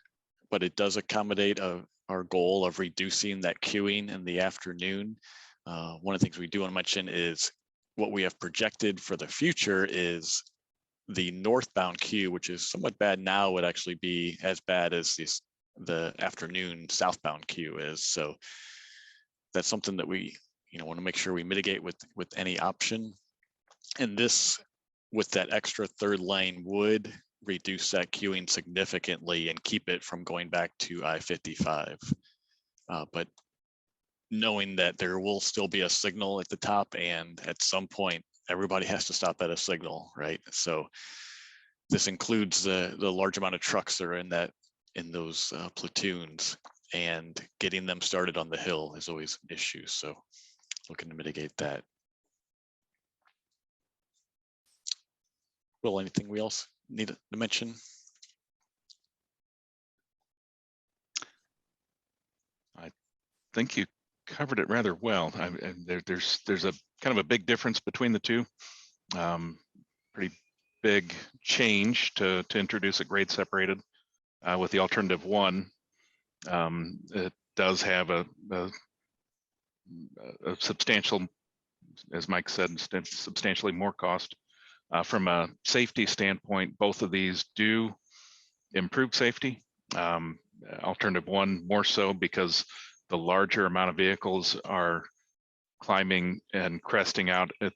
but it does accommodate our goal of reducing that queuing in the afternoon. One of the things we do want to mention is what we have projected for the future is the northbound queue, which is somewhat bad now, would actually be as bad as the afternoon southbound queue is. So that's something that we want to make sure we mitigate with any option. And this, with that extra 3rd lane, would reduce that queuing significantly and keep it from going back to I-55. But knowing that there will still be a signal at the top, and at some point everybody has to stop at a signal, right? So this includes the large amount of trucks that are in those platoons, and getting them started on the hill is always an issue. So looking to mitigate that. Will, anything we else need to mention? I think you covered it rather well. There's a kind of a big difference between the 2. Pretty big change to introduce a grade separated with the alternative 1. It does have a substantial, as Mike said, substantially more cost. From a safety standpoint, both of these do improve safety. Alternative 1 more so because the larger amount of vehicles are climbing and cresting out at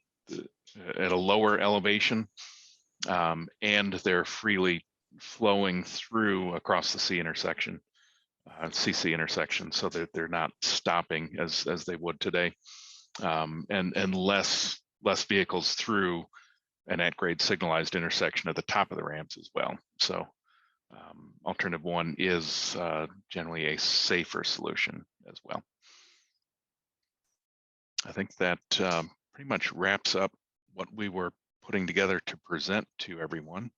a lower elevation, and they're freely flowing through across the CC intersection, so that they're not stopping as they would today, and less vehicles through an at-grade signalized intersection at the top of the ramps as well. So alternative 1 is generally a safer solution as well. I think that pretty much wraps up what we were putting together to present to everyone.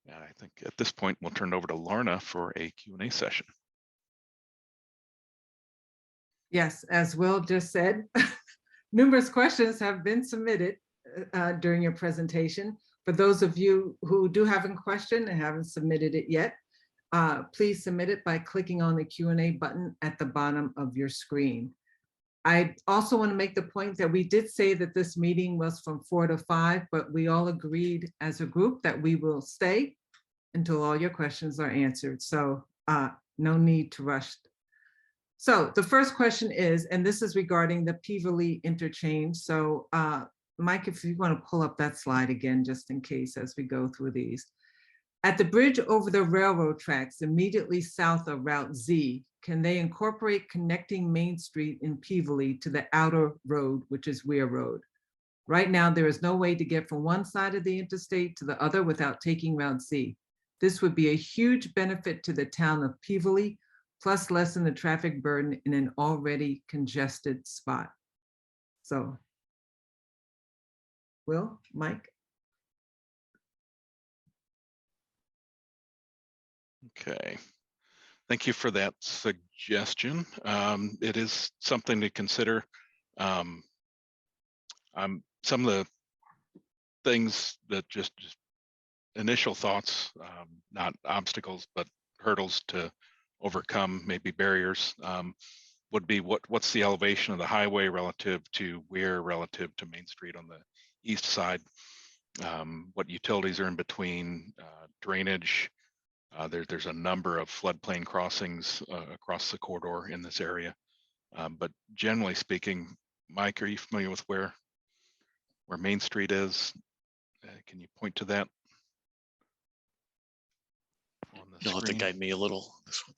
And I think at this point, we'll turn it over to Lorna for a Q&A session. Yes, as Will just said, numerous questions have been submitted during your presentation. For those of you who do have a question and haven't submitted it yet, please submit it by clicking on the Q&A button at the bottom of your screen. I also want to make the point that we did say that this meeting was from 4 to 5, but we all agreed as a group that we will stay until all your questions are answered. So no need to rush. So the first question is, and this is regarding the Peverly interchange. So Mike, if you want to pull up that slide again, just in case as we go through these. At the bridge over the railroad tracks immediately south of Route Z, can they incorporate connecting Main Street in Peverly to the outer road, which is Weir Road? Right now, there is no way to get from one side of the interstate to the other without taking Route Z. This would be a huge benefit to the town of Peverly, plus lessen the traffic burden in an already congested spot. So, Will, Mike? Okay, thank you for that suggestion. It is something to consider. Some of the things that just initial thoughts, not obstacles, but hurdles to overcome, maybe barriers, would be what's the elevation of the highway relative to Weir, relative to Main Street on the east side, what utilities are in between, drainage. There's a number of floodplain crossings across the corridor in this area. But generally speaking, Mike, are you familiar with where Main Street is? Can you point to that on the You'll have to screen? guide me a little. This one.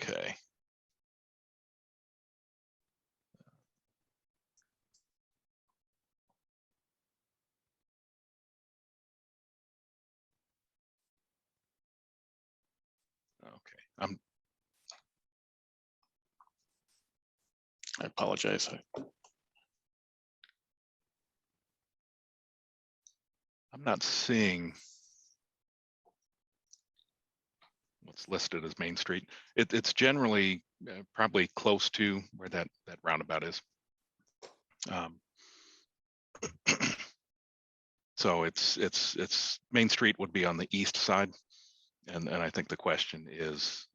Okay. Okay. I apologize. I'm not seeing what's listed as Main Street. It's generally probably close to where that roundabout is. So it's Main Street would be on the east side, and I think the question is,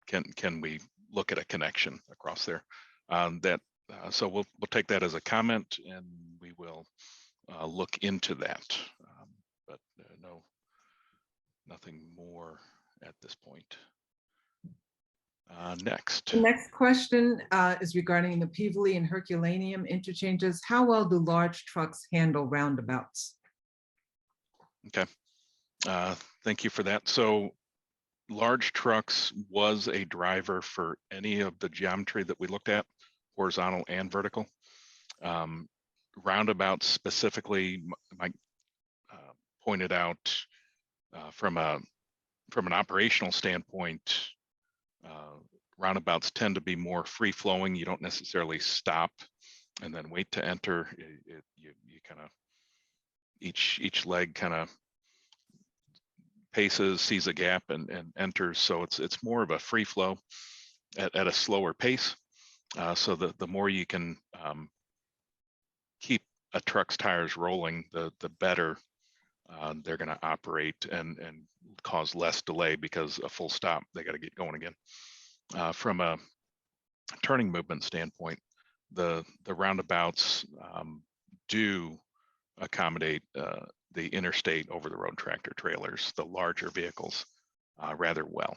can we look at a connection across there? So we'll take that as a comment, and we will look into that. But nothing more at this point. Next. The next question is regarding the Peverly and Herculaneum interchanges. How well do large trucks handle roundabouts? Okay, thank you for that. So large trucks was a driver for any of the geometry that we looked at, horizontal and vertical. Roundabouts specifically, Mike pointed out from an operational standpoint, roundabouts tend to be more free flowing. You don't necessarily stop and then wait to enter. You kind of each leg kind of paces, sees a gap, and enters. So it's more of a free flow at a slower pace. So the more you can keep a truck's tires rolling, the better they're going to operate and cause less delay, because a full stop, they got to get going again. From a turning movement standpoint, the roundabouts do accommodate the interstate over the road tractor trailers, the larger vehicles, rather well.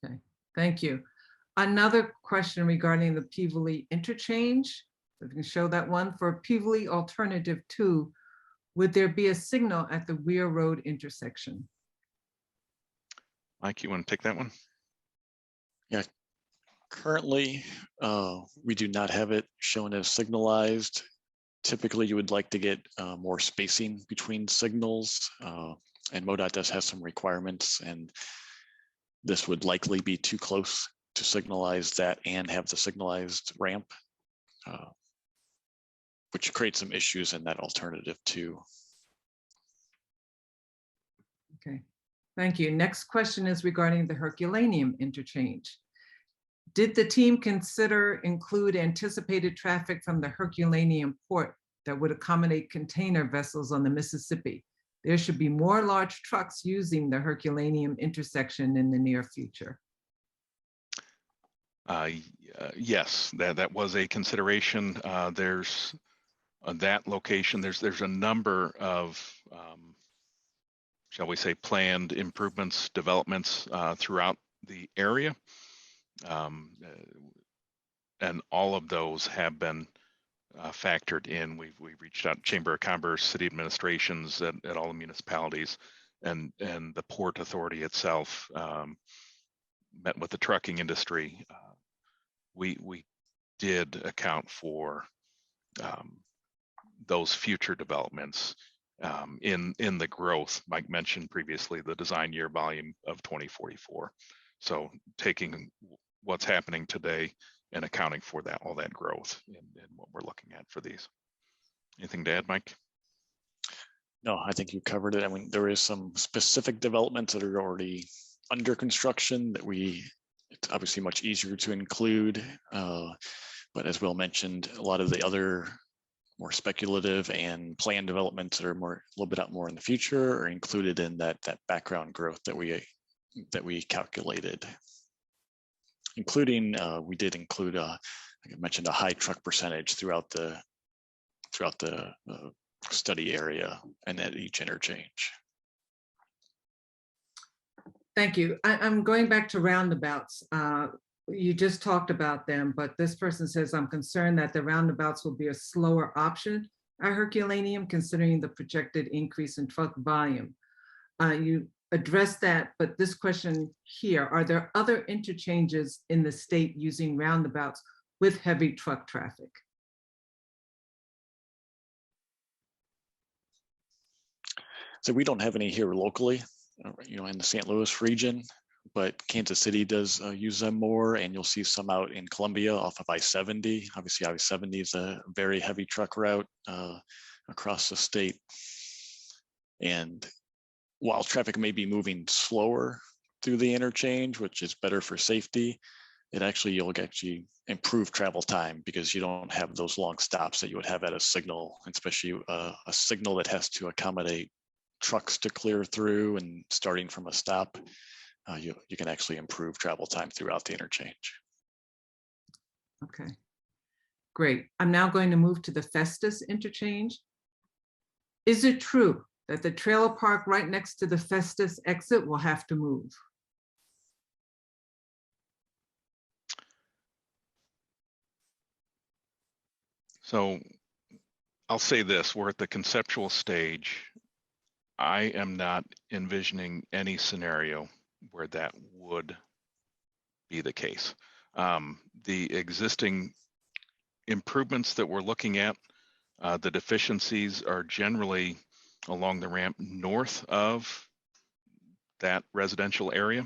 Okay, thank you. Another question regarding the Peverly interchange. If you can show that one for Peverly alternative 2, would there be a signal at the Weir Road intersection? Mike, you want to take that one? Yeah, currently we do not have it shown as signalized. Typically, you would like to get more spacing between signals, and MoDOT does have some requirements, and this would likely be too close to signalize that and have the signalized ramp, which creates some issues in that alternative too. Okay, thank you. Next question is regarding the Herculaneum interchange. Did the team consider include anticipated traffic from the Herculaneum port that would accommodate container vessels on the Mississippi? There should be more large trucks using the Herculaneum intersection in the near future. Yes, that was a consideration. There's that location. There's a number of shall we say planned improvements, developments throughout the area, and all of those have been factored in. We've reached out to Chamber of Commerce, city administrations at all the municipalities, and the Port Authority itself. Met with the trucking industry. We did account for those future developments in the growth. Mike mentioned previously the design year volume of 2044. So taking what's happening today and accounting for that, all that growth in what we're looking at for these. Anything to add, Mike? No, I think you covered it. I mean, there is some specific developments that are already under construction that it's obviously much easier to include. But as Will mentioned, a lot of the other more speculative and planned developments that are a little bit out more in the future are included in that background growth that we calculated. Including, we did include, like I mentioned, a high truck percentage throughout the study area and at each interchange. Thank you. I'm going back to roundabouts. You just talked about them, but this person says, I'm concerned that the roundabouts will be a slower option at Herculaneum, considering the projected increase in truck volume. You addressed that, but this question here, are there other interchanges in the state using roundabouts with heavy truck traffic? So we don't have any here locally, in the St. Louis region, but Kansas City does use them more, and you'll see some out in Columbia off of I-70. Obviously, I-70 is a very heavy truck route across the state. And while traffic may be moving slower through the interchange, which is better for safety, you'll actually improve travel time because you don't have those long stops that you would have at a signal, especially a signal that has to accommodate trucks to clear through, and starting from a stop, you can actually improve travel time throughout the interchange. Okay, great. I'm now going to move to the Festus interchange. Is it true that the trailer park right next to the Festus exit will have to move? So I'll say this, we're at the conceptual stage. I am not envisioning any scenario where that would be the case. The existing improvements that we're looking at, the deficiencies are generally along the ramp north of that residential area,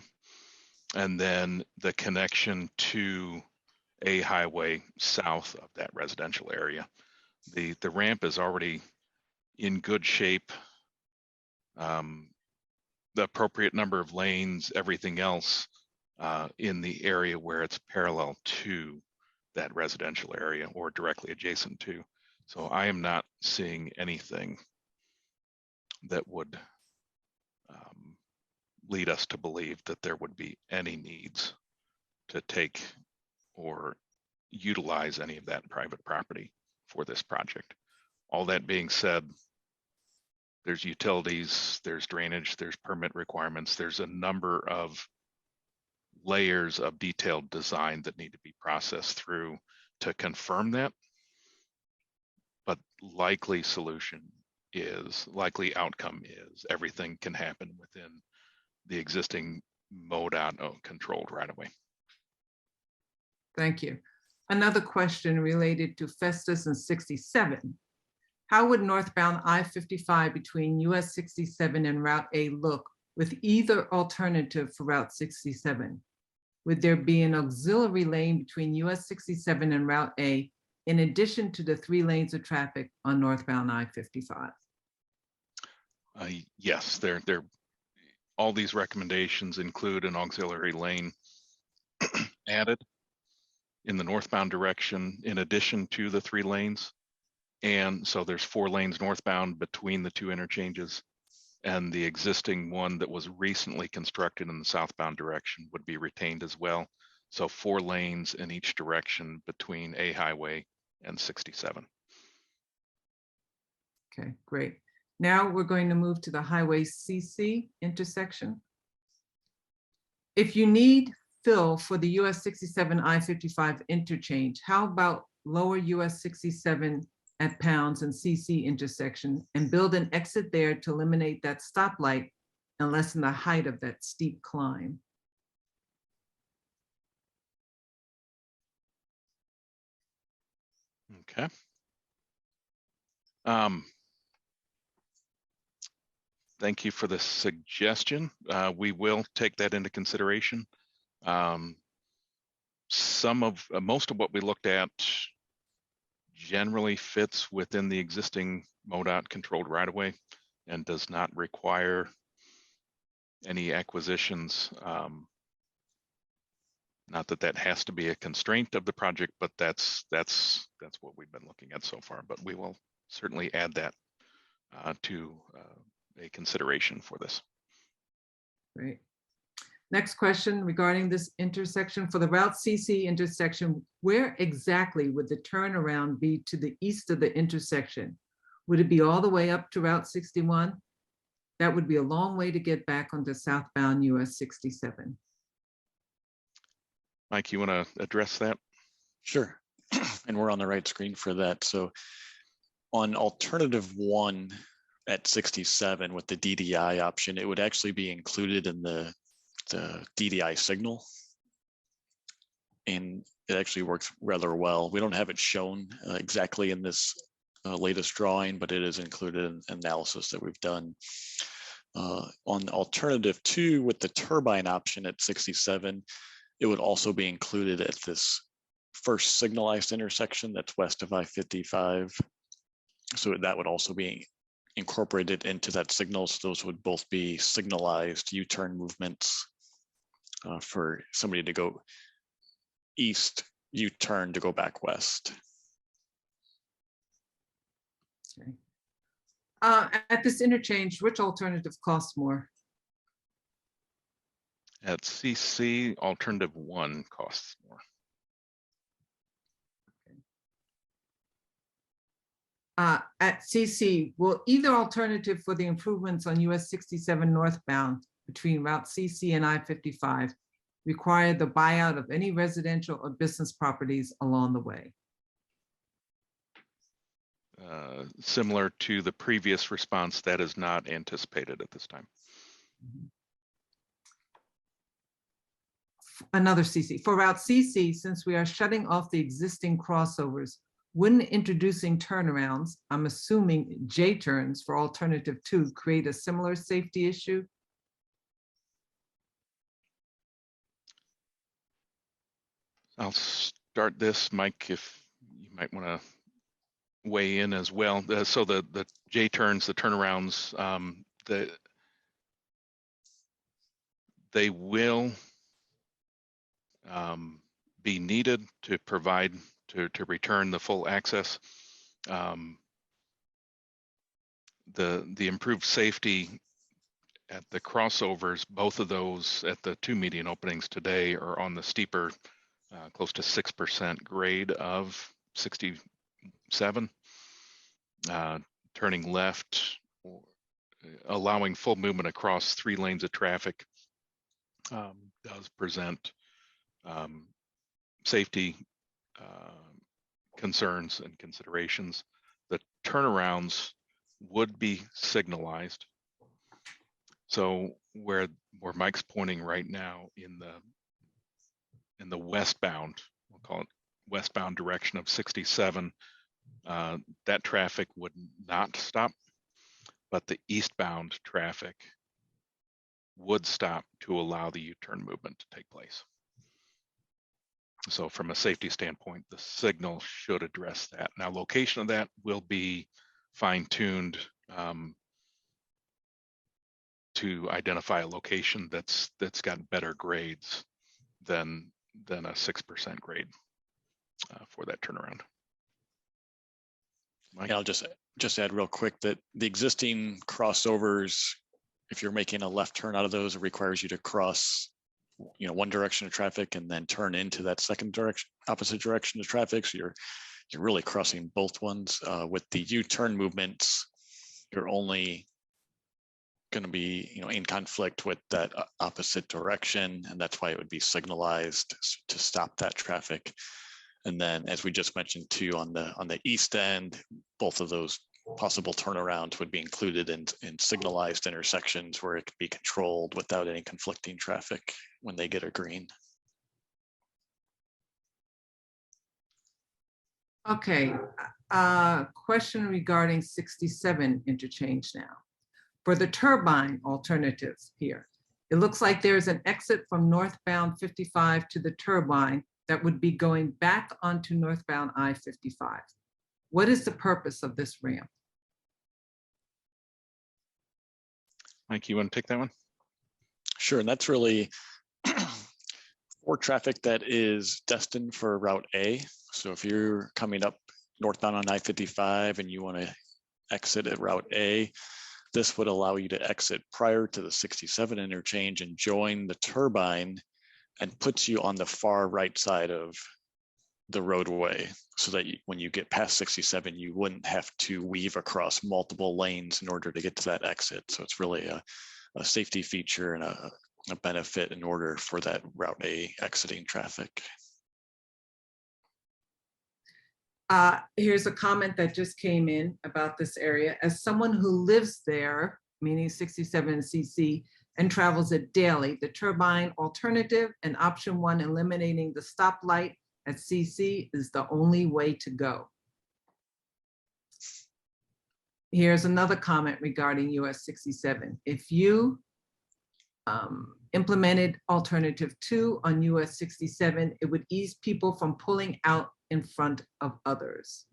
and then the connection to a highway south of that residential area. The ramp is already in good shape. The appropriate number of lanes, everything else in the area where it's parallel to that residential area or directly adjacent to. So I am not seeing anything that would lead us to believe that there would be any needs to take or utilize any of that private property for this project. All that being said, there's utilities, there's drainage, there's permit requirements, there's a number of layers of detailed design that need to be processed through to confirm that. But likely outcome is everything can happen within the existing MoDOT controlled right away. Thank you. Another question related to Festus and 67. How would northbound I-55 between US 67 and Route A look with either alternative for Route 67? Would there be an auxiliary lane between US 67 and Route A in addition to the 3 lanes of traffic on northbound I-55? Yes, all these recommendations include an auxiliary lane added. in the northbound direction in addition to the 3 lanes. And so there's 4 lanes northbound between the 2 interchanges, and the existing one that was recently constructed in the southbound direction would be retained as well. So 4 lanes in each direction between A Highway and 67. Okay, great. Now we're going to move to the Highway CC intersection. If you need fill for the US 67 I-55 interchange, how about lower US 67 at Pounds and CC intersection and build an exit there to eliminate that stoplight and lessen the height of that steep climb? Okay. Thank you for the suggestion. We will take that into consideration. Most of what we looked at generally fits within the existing MoDOT controlled right-of-way and does not require any acquisitions. Not that that has to be a constraint of the project, but that's what we've been looking at so far. But we will certainly add that to a consideration for this. Great. Next question regarding this intersection. For the Route CC intersection, where exactly would the turnaround be to the east of the intersection? Would it be all the way up to Route 61? That would be a long way to get back onto southbound US 67. Mike, you want to address that? Sure. And we're on the right screen for that. So on alternative 1 at 67 with the DDI option, it would actually be included in the DDI signal. And it actually works rather well. We don't have it shown exactly in this latest drawing, but it is included in analysis that we've done. On alternative 2 with the turbine option at 67, it would also be included at this first signalized intersection that's west of I-55. So that would also be incorporated into that signal. So those would both be signalized U-turn movements for somebody to go east, U-turn to go back west. Okay. At this interchange, which alternative costs more? At CC, alternative 1 costs more. At CC, will either alternative for the improvements on US 67 northbound between Route CC and I-55 require the buyout of any residential or business properties along the way? Similar to the previous response, that is not anticipated at this time. Another CC. For Route CC, since we are shutting off the existing crossovers, wouldn't introducing turnarounds, I'm assuming J-turns for alternative 2, create a similar safety issue? I'll start this, Mike, if you might want to weigh in as well. So the J-turns, the turnarounds, they will be needed to provide to return the full access. The improved safety at the crossovers, both of those at the 2 median openings today are on the steeper, close to 6% grade of 67. Turning left, allowing full movement across 3 lanes of traffic does present safety concerns and considerations. The turnarounds would be signalized. So where Mike's pointing right now in the westbound, we'll call it westbound direction of 67, that traffic would not stop, but the eastbound traffic would stop to allow the U-turn movement to take place. So from a safety standpoint, the signal should address that. Now, location of that will be fine-tuned to identify a location that's got better grades than a 6% grade. for that turnaround. Mike? And I'll just add real quick that the existing crossovers, if you're making a left turn out of those, it requires you to cross, one direction of traffic and then turn into that second direction, opposite direction of traffic. So you're really crossing both ones. With the U-turn movements, you're only going to be, in conflict with that opposite direction, and that's why it would be signalized to stop that traffic. And then, as we just mentioned too, on the east end, both of those possible turnarounds would be included in signalized intersections where it could be controlled without any conflicting traffic when they get a green. Okay, question regarding 67 interchange now. For the turbine alternatives here, it looks like there's an exit from northbound 55 to the turbine that would be going back onto northbound I-55. What is the purpose of this ramp? Mike, you want to take that one? Sure, and that's really for traffic that is destined for Route A. So if you're coming up northbound on I-55 and you want to exit at Route A, this would allow you to exit prior to the 67 interchange and join the turbine, and puts you on the far right side of the roadway, so that when you get past 67, you wouldn't have to weave across multiple lanes in order to get to that exit. So it's really a safety feature and a benefit in order for that Route A exiting traffic. Here's a comment that just came in about this area. As someone who lives there, meaning 67 CC, and travels it daily, the turbine alternative and option 1, eliminating the stoplight at CC, is the only way to go. Here's another comment regarding US 67. If you implemented alternative 2 on US 67, it would ease people from pulling out in front of others.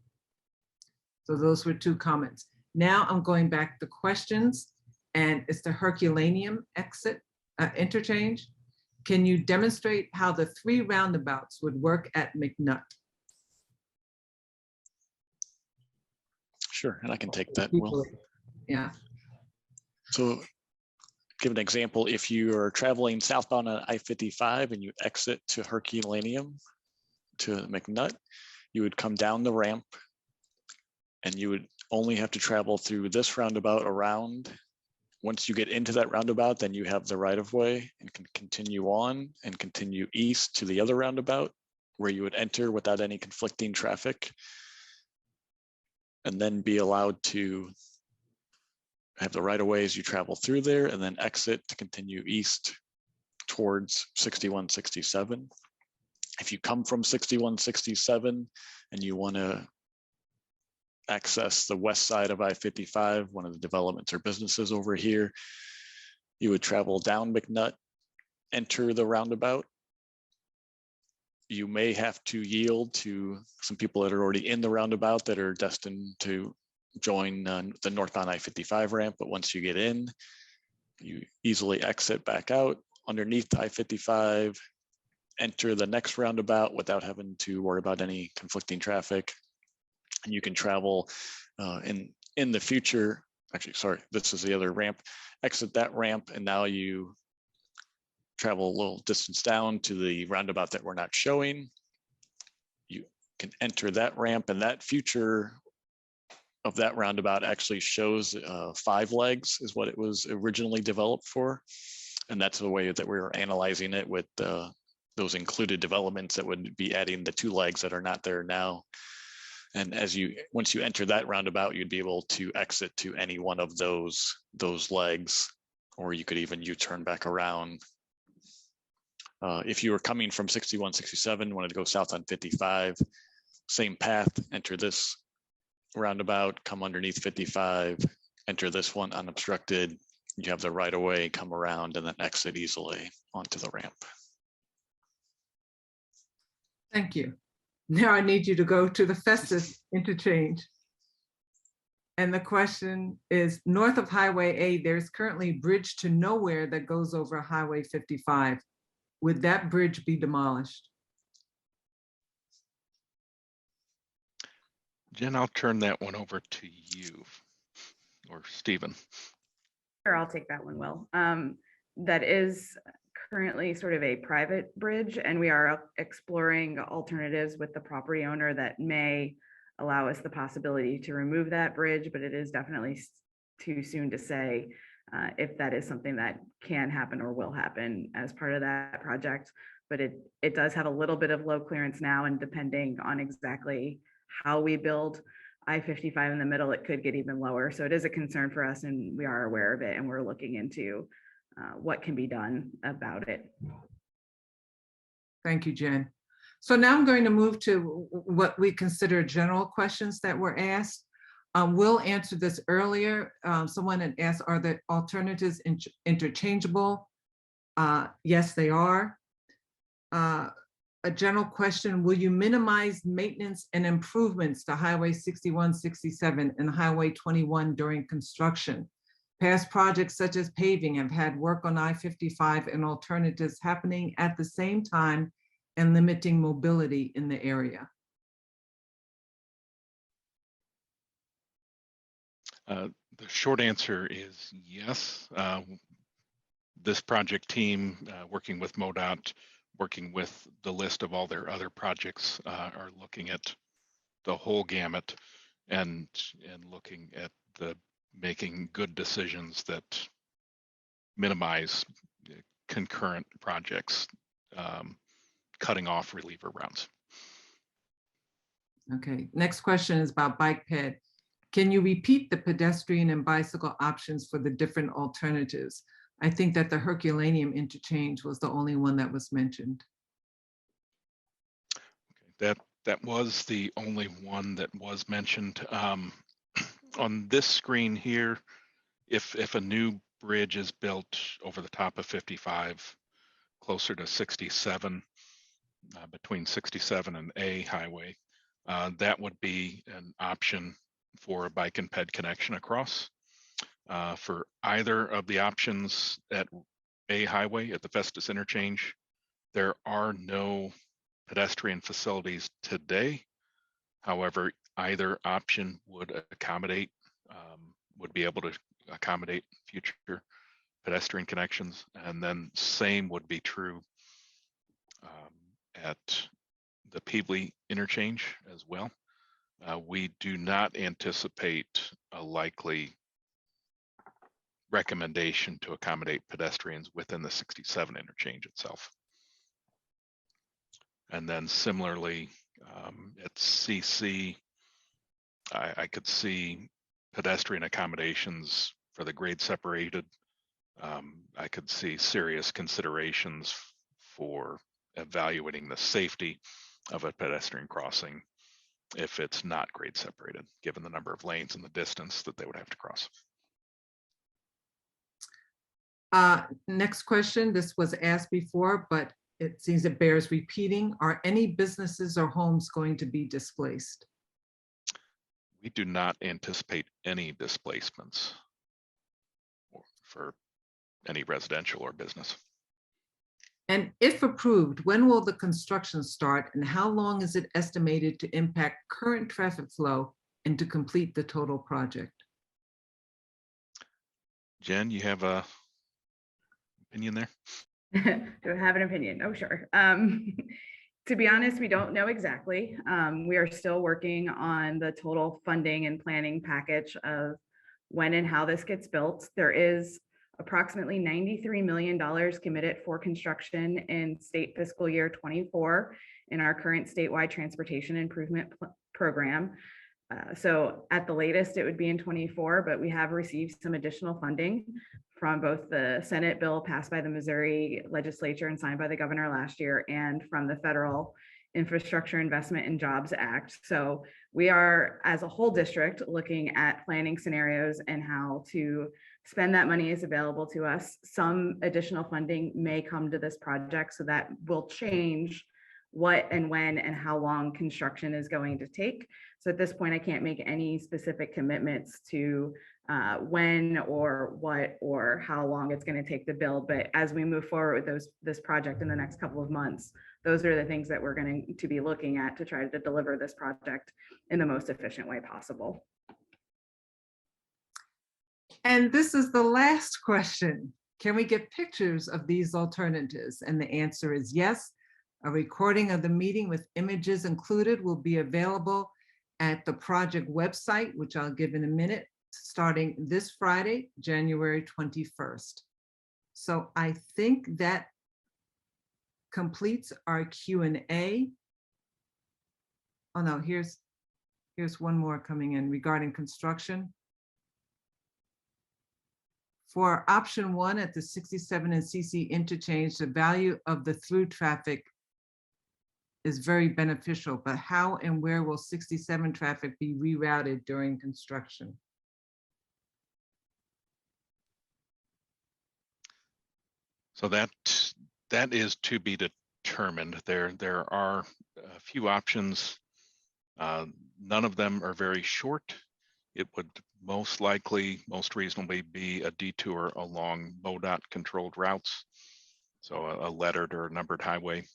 So those were 2 comments. Now I'm going back to questions, and it's the Herculaneum exit interchange. Can you demonstrate how the 3 roundabouts would work at McNutt? Sure, and I can take that, Will. Yeah. So give an example, if you are traveling southbound on I-55 and you exit to Herculaneum to McNutt, you would come down the ramp and you would only have to travel through this roundabout around. Once you get into that roundabout, then you have the right of way and can continue on and continue east to the other roundabout where you would enter without any conflicting traffic, and then be allowed to have the right of way as you travel through there, and then exit to continue east towards 6167. If you come from 6167 and you want to access the west side of I-55, one of the developments or businesses over here, you would travel down McNutt, enter the roundabout. You may have to yield to some people that are already in the roundabout that are destined to join the northbound I-55 ramp, but once you get in, you easily exit back out underneath I-55, enter the next roundabout without having to worry about any conflicting traffic. And you can travel in the future. Actually, sorry, this is the other ramp. Exit that ramp, and now you travel a little distance down to the roundabout that we're not showing. You can enter that ramp, and that future of that roundabout actually shows 5 legs is what it was originally developed for. And that's the way that we were analyzing it with those included developments that would be adding the 2 legs that are not there now. And once you enter that roundabout, you'd be able to exit to any one of those legs, or you could even U-turn back around. If you were coming from 6167, wanted to go south on 55, same path, enter this roundabout, come underneath 55, enter this one unobstructed. You have the right of way, come around, and then exit easily onto the ramp. Thank you. Now I need you to go to the Festus interchange. And the question is, north of Highway A, there's currently a bridge to nowhere that goes over Highway 55. Would that bridge be demolished? Jen, I'll turn that one over to you or Stephen. Sure, I'll take that one, Will. That is currently sort of a private bridge, and we are exploring alternatives with the property owner that may allow us the possibility to remove that bridge, but it is definitely too soon to say if that is something that can happen or will happen as part of that project. But it does have a little bit of low clearance now, and depending on exactly how we build I-55 in the middle, it could get even lower. So it is a concern for us, and we are aware of it, and we're looking into what can be done about it. Thank you, Jen. So now I'm going to move to what we consider general questions that were asked. Will answered this earlier. Someone had asked, are the alternatives interchangeable? Yes, they are. A general question, will you minimize maintenance and improvements to Highway 61, 67 and Highway 21 during construction? Past projects such as paving have had work on I-55 and alternatives happening at the same time and limiting mobility in the area. The short answer is yes. This project team, working with MoDOT, working with the list of all their other projects, are looking at the whole gamut and looking at making good decisions that minimize concurrent projects, cutting off reliever routes. Okay, next question is about bike ped. Can you repeat the pedestrian and bicycle options for the different alternatives? I think that the Herculaneum interchange was the only one that was mentioned. Okay, that was the only one that was mentioned. On this screen here, if a new bridge is built over the top of 55, closer to 67, between 67 and A highway, that would be an option for a bike and ped connection across. For either of the options at A highway at the Festus interchange, there are no pedestrian facilities today. However, either option would accommodate, would be able to accommodate future pedestrian connections. And then same would be true at the Peebly interchange as well. We do not anticipate a likely recommendation to accommodate pedestrians within the 67 interchange itself. And then similarly at CC, I could see pedestrian accommodations for the grade separated. I could see serious considerations for evaluating the safety of a pedestrian crossing if it's not grade separated, given the number of lanes and the distance that they would have to cross. Next question, this was asked before, but it seems it bears repeating. Are any businesses or homes going to be displaced? We do not anticipate any displacements for any residential or business. And if approved, when will the construction start and how long is it estimated to impact current traffic flow and to complete the total project? Jen, you have a opinion there? Do I have an opinion? Oh, sure. To be honest, we don't know exactly. We are still working on the total funding and planning package of when and how this gets built. There is approximately $93 million committed for construction in state fiscal year 24 in our current statewide transportation improvement program. So at the latest, it would be in 24, but we have received some additional funding from both the Senate bill passed by the Missouri legislature and signed by the governor last year and from the federal Infrastructure Investment and Jobs Act. So we are, as a whole district, looking at planning scenarios and how to spend that money is available to us. Some additional funding may come to this project, so that will change what and when and how long construction is going to take. So at this point, I can't make any specific commitments to when or what or how long it's going to take to build. But as we move forward with this project in the next couple of months, those are the things that we're going to be looking at to try to deliver this project in the most efficient way possible. And this is the last question. Can we get pictures of these alternatives? And the answer is yes. A recording of the meeting with images included will be available at the project website, which I'll give in a minute, starting this Friday, January 21st. So I think that completes our Q&A. Oh no, here's one more coming in regarding construction. For option 1 at the 67 and CC interchange, the value of the through traffic is very beneficial, but how and where will 67 traffic be rerouted during construction? So that is to be determined. There are a few options. None of them are very short. It would most reasonably be a detour along MoDOT controlled routes. So a lettered or numbered highway.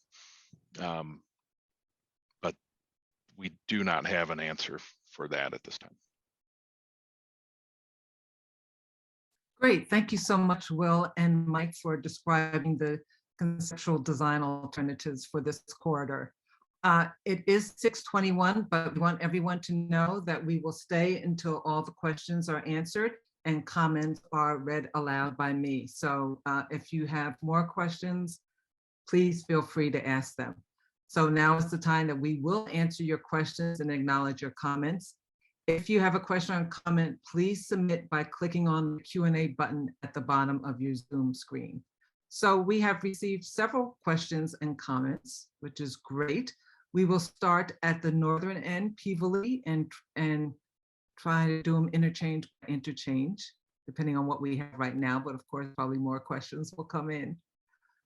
But we do not have an answer for that at this time. Great, thank you so much, Will and Mike, for describing the conceptual design alternatives for this corridor. It is 6:21, but we want everyone to know that we will stay until all the questions are answered and comments are read aloud by me. So if you have more questions, please feel free to ask them. So now is the time that we will answer your questions and acknowledge your comments. If you have a question or comment, please submit by clicking on the Q&A button at the bottom of your Zoom screen. So we have received several questions and comments, which is great. We will start at the northern end, Peevely, and try to do them interchange by interchange, depending on what we have right now, but of course, probably more questions will come in.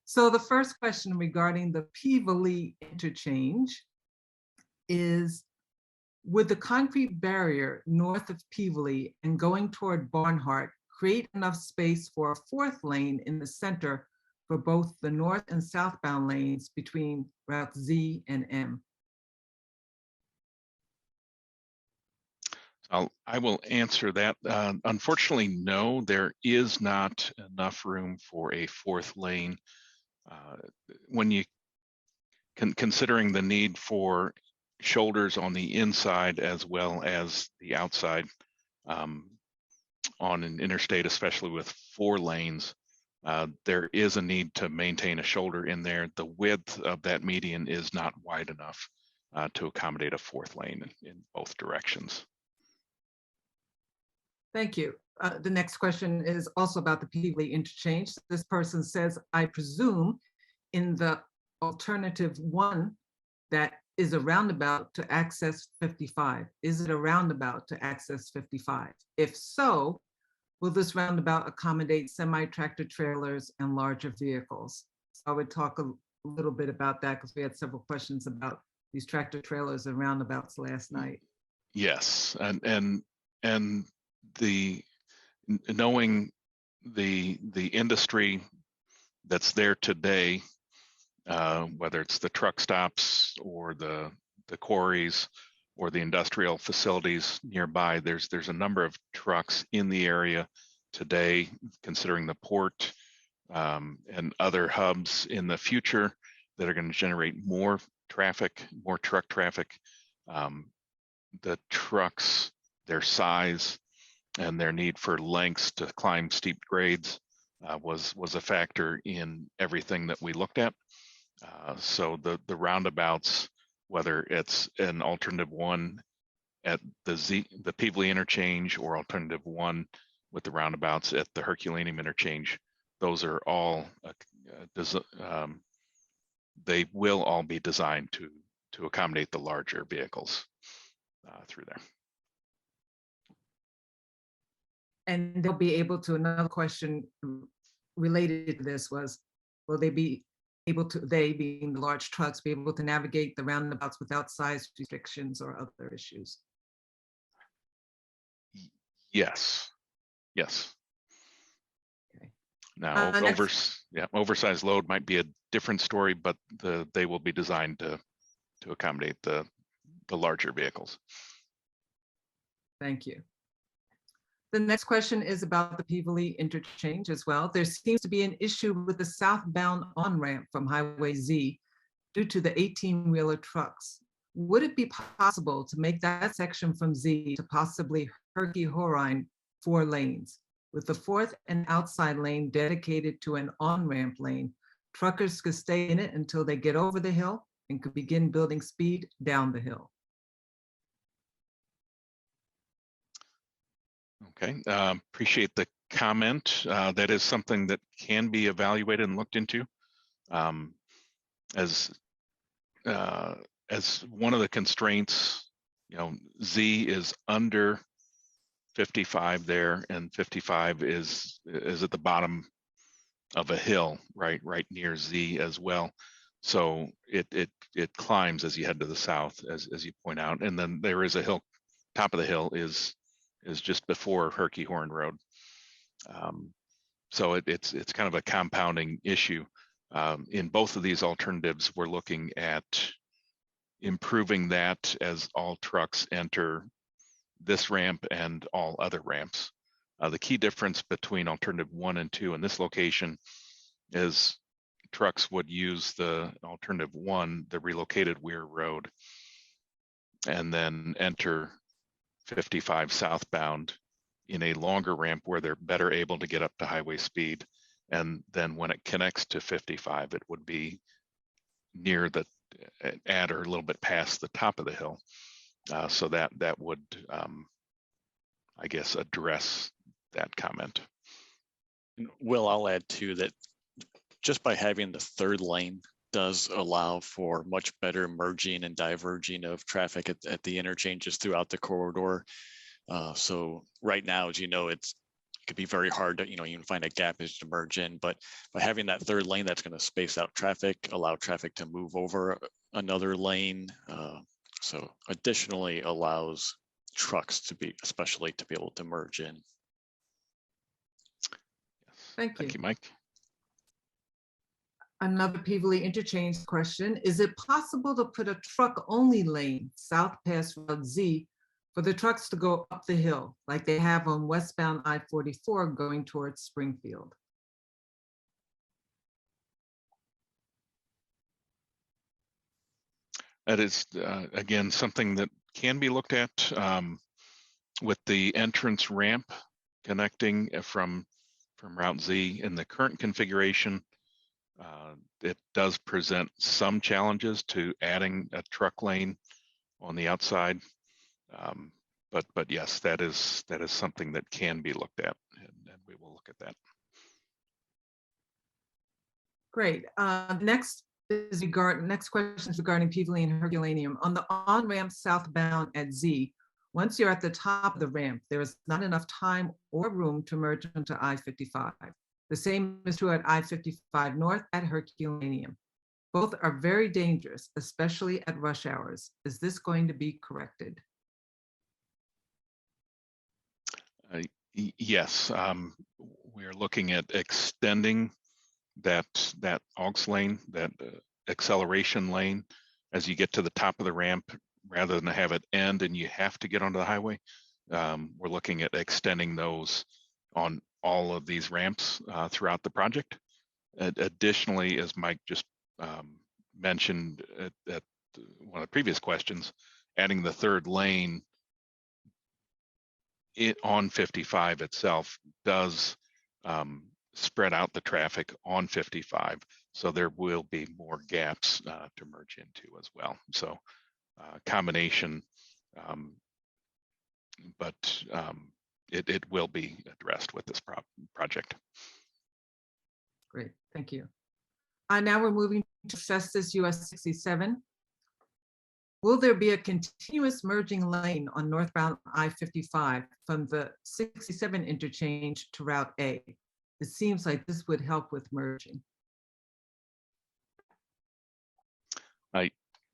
So the first question regarding the Peevely interchange is, would the concrete barrier north of Peevely and going toward Barnhart create enough space for a fourth lane in the center for both the north and southbound lanes between routes Z and M? I will answer that. Unfortunately, no, there is not enough room for a fourth lane. When you considering the need for shoulders on the inside as well as the outside on an interstate, especially with 4 lanes, there is a need to maintain a shoulder in there. The width of that median is not wide enough to accommodate a fourth lane in both directions. Thank you. The next question is also about the Peevely interchange. This person says, I presume in the alternative 1 that is a roundabout to access 55. Is it a roundabout to access 55? If so, will this roundabout accommodate semi-tractor trailers and larger vehicles? So I would talk a little bit about that because we had several questions about these tractor trailers and roundabouts last night. Yes, and knowing the industry that's there today, whether it's the truck stops or the quarries or the industrial facilities nearby, there's a number of trucks in the area today, considering the port and other hubs in the future that are going to generate more traffic, more truck traffic. The trucks, their size and their need for lengths to climb steep grades was a factor in everything that we looked at. So the roundabouts, whether it's an alternative 1 at the Peevely interchange or alternative 1 with the roundabouts at the Herculaneum interchange, those are all they will all be designed to accommodate the larger vehicles through there. And they'll be able to, another question related to this was, will they be able to, they being the large trucks, be able to navigate the roundabouts without size restrictions or other issues? Yes. Yes. Okay. Now, oversized load might be a different story, but they will be designed to accommodate the larger vehicles. Thank you. The next question is about the Peevely interchange as well. There seems to be an issue with the southbound on-ramp from Highway Z due to the 18-wheeler trucks. Would it be possible to make that section from Z to possibly Herculaneum 4 lanes, with the fourth and outside lane dedicated to an on-ramp lane? Truckers could stay in it until they get over the hill and could begin building speed down the hill. Okay, appreciate the comment. That is something that can be evaluated and looked into. As one of the constraints, Z is under 55 there, and 55 is at the bottom of a hill, right near Z as well. So it climbs as you head to the south, as you point out, and then there is a hill. Top of the hill is just before Herculaneum Road. So it's kind of a compounding issue. In both of these alternatives, we're looking at improving that as all trucks enter this ramp and all other ramps. The key difference between alternative 1 and 2 in this location is trucks would use the alternative 1, the relocated Weir Road, and then enter 55 southbound in a longer ramp where they're better able to get up to highway speed. And then when it connects to 55, it would be near at or a little bit past the top of the hill. So that would, I guess, address that comment. Will, I'll add too that just by having the third lane does allow for much better merging and diverging of traffic at the interchanges throughout the corridor. So right now, as you know, it could be very hard to, even find a gap as to merge in, but by having that third lane, that's going to space out traffic, allow traffic to move over another lane. So additionally allows trucks especially to be able to merge in. Thank you. Thank you, Mike. Another Peevely interchange question. Is it possible to put a truck-only lane south past Route Z for the trucks to go up the hill like they have on westbound I-44 going towards Springfield? That is, again, something that can be looked at with the entrance ramp connecting from Route Z in the current configuration. It does present some challenges to adding a truck lane on the outside, but yes, that is something that can be looked at, and we will look at that. Great. Next question is regarding Peevely and Herculaneum. On the on-ramp southbound at Z, once you're at the top of the ramp, there is not enough time or room to merge into I-55. The same is true at I-55 North at Herculaneum. Both are very dangerous, especially at rush hours. Is this going to be corrected? Yes, we are looking at extending that aux lane, that acceleration lane, as you get to the top of the ramp, rather than have it end and you have to get onto the highway. We're looking at extending those on all of these ramps throughout the project. Additionally, as Mike just mentioned at one of the previous questions, adding the third lane on 55 itself does spread out the traffic on 55. So there will be more gaps to merge into as well. So combination, but it will be addressed with this project. Great, thank you. Now we're moving to Festus US 67. Will there be a continuous merging lane on northbound I-55 from the 67 interchange to Route A? It seems like this would help with merging.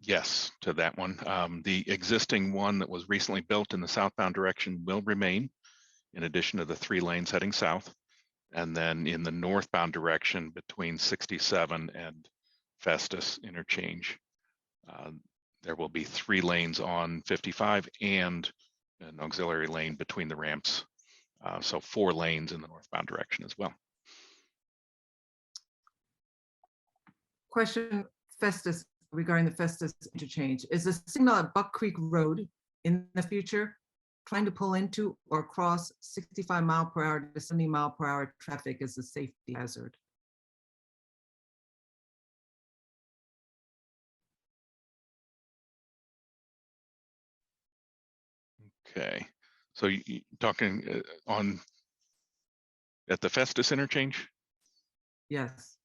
Yes, to that one. The existing one that was recently built in the southbound direction will remain, in addition to the 3 lanes heading south. And then in the northbound direction between 67 and Festus interchange, there will be 3 lanes on 55 and an auxiliary lane between the ramps. So 4 lanes in the northbound direction as well. Question, Festus, regarding the Festus interchange. Is the signal at Buck Creek Road in the future trying to pull into or cross 65 mile per hour to 70 mile per hour traffic as a safety hazard? Okay, so you talking on at the Festus interchange? Yes.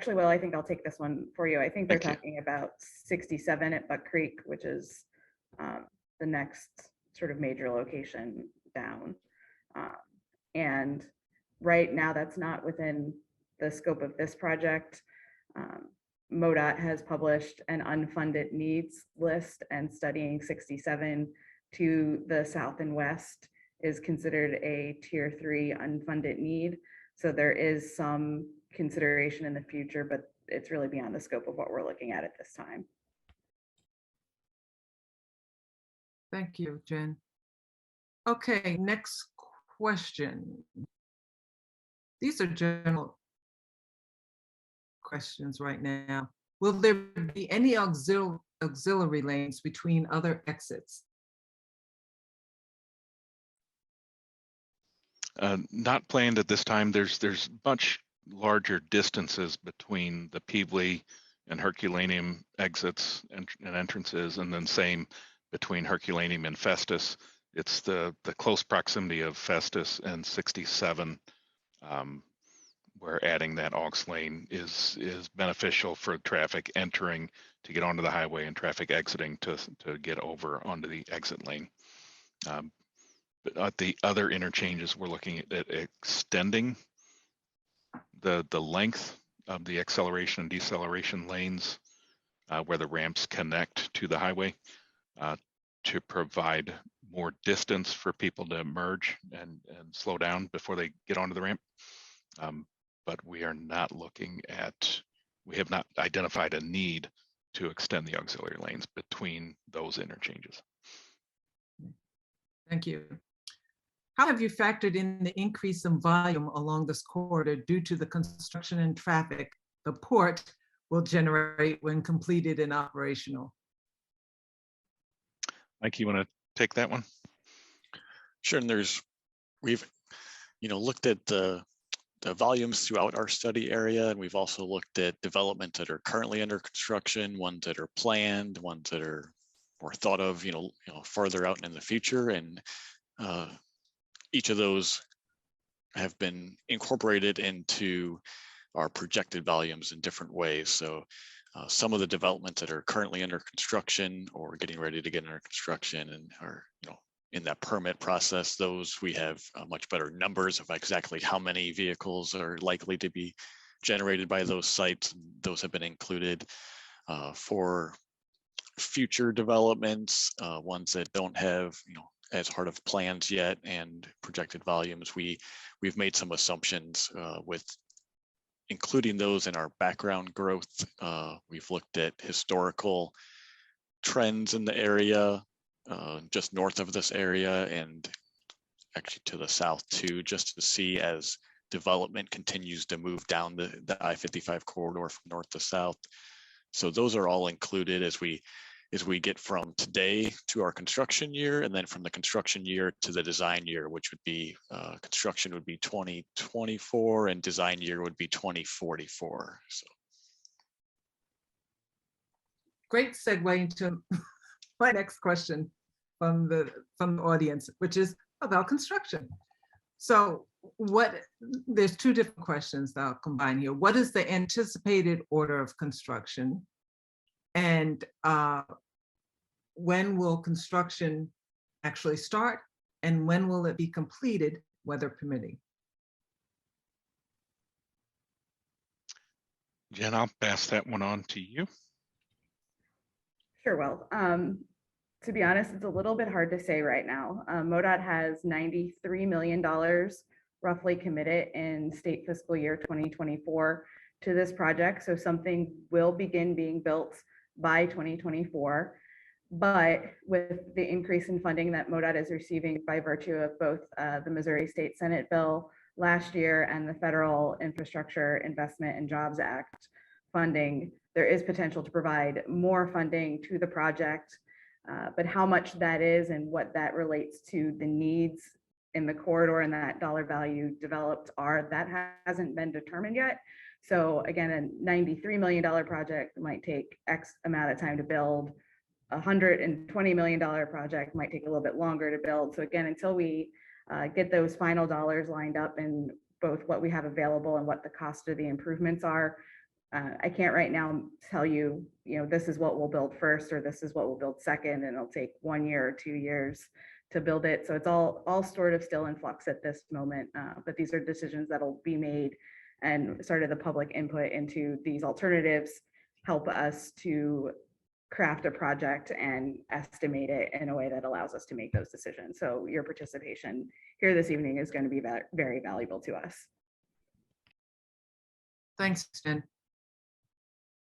Well, I think I'll take this one for you. I think they're Thank you. talking about 67 at Buck Creek, which is the next sort of major location down. And right now, that's not within the scope of this project. MoDOT has published an unfunded needs list, and studying 67 to the south and west is considered a tier 3 unfunded need. So there is some consideration in the future, but it's really beyond the scope of what we're looking at this time. Thank you, Jen. Okay, next question. These are general questions right now. Will there be any auxiliary lanes between other exits? Not planned at this time. There's much larger distances between the Peebly and Herculaneum exits and entrances, and then same between Herculaneum and Festus. It's the close proximity of Festus and 67 where adding that aux lane is beneficial for traffic entering to get onto the highway and traffic exiting to get over onto the exit lane. But at the other interchanges, we're looking at extending the length of the acceleration and deceleration lanes where the ramps connect to the highway to provide more distance for people to merge and slow down before they get onto the ramp. But we are not looking at, we have not identified a need to extend the auxiliary lanes between those interchanges. Thank you. How have you factored in the increase in volume along this corridor due to the construction and traffic the port will generate when completed and operational? Mike, you want to take that one? Sure. And we've looked at the volumes throughout our study area, and we've also looked at developments that are currently under construction, ones that are planned, ones that are more thought of, farther out in the future, and each of those have been incorporated into our projected volumes in different ways. So some of the developments that are currently under construction or getting ready to get under construction and are in that permit process, those we have much better numbers of exactly how many vehicles are likely to be generated by those sites. Those have been included for future developments, ones that don't have as hard of plans yet and projected volumes. We've made some assumptions with including those in our background growth. We've looked at historical trends in the area, just north of this area and actually to the south too, just to see as development continues to move down the I-55 corridor from north to south. So those are all included as we get from today to our construction year, and then from the construction year to the design year, which would be construction would be 2024 and design year would be 2044. So Great segue into my next question from the audience, which is about construction. So there's 2 different questions that I'll combine here. What is the anticipated order of construction? And when will construction actually start? And when will it be completed, weather permitting? Jen, I'll pass that one on to you. Sure, well, to be honest, it's a little bit hard to say right now. MoDOT has $93 million roughly committed in state fiscal year 2024 to this project. So something will begin being built by 2024. But with the increase in funding that MoDOT is receiving by virtue of both the Missouri State Senate bill last year and the Federal Infrastructure Investment and Jobs Act funding, there is potential to provide more funding to the project. But how much that is and what that relates to the needs in the corridor and that dollar value developed are, that hasn't been determined yet. So again, a $93 million project might take X amount of time to build. $120 million project might take a little bit longer to build. So again, until we get those final dollars lined up in both what we have available and what the cost of the improvements are, I can't right now tell you, this is what we'll build first, or this is what we'll build second, and it'll take 1 year or 2 years to build it. So it's all sort of still in flux at this moment, but these are decisions that'll be made, and sort of the public input into these alternatives help us to craft a project and estimate it in a way that allows us to make those decisions. So your participation here this evening is going to be very valuable to us. Thanks, Jen.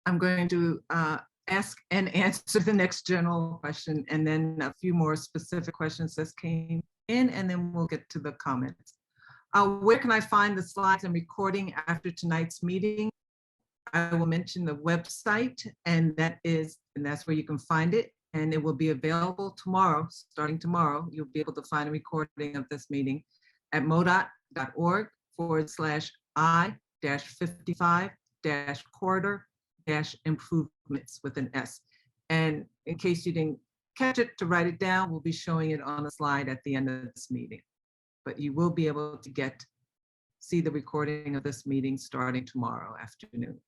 I'm going to ask and answer the next general question, and then a few more specific questions that came in, and then we'll get to the comments. Where can I find the slides and recording after tonight's meeting? I will mention the website, and that's where you can find it, and it will be available tomorrow. Starting tomorrow, you'll be able to find a recording of this meeting at modot.org/I-55-corridor-improvements with an S. And in case you didn't catch it, to write it down, we'll be showing it on a slide at the end of this meeting. But you will be able to see the recording of this meeting starting tomorrow afternoon.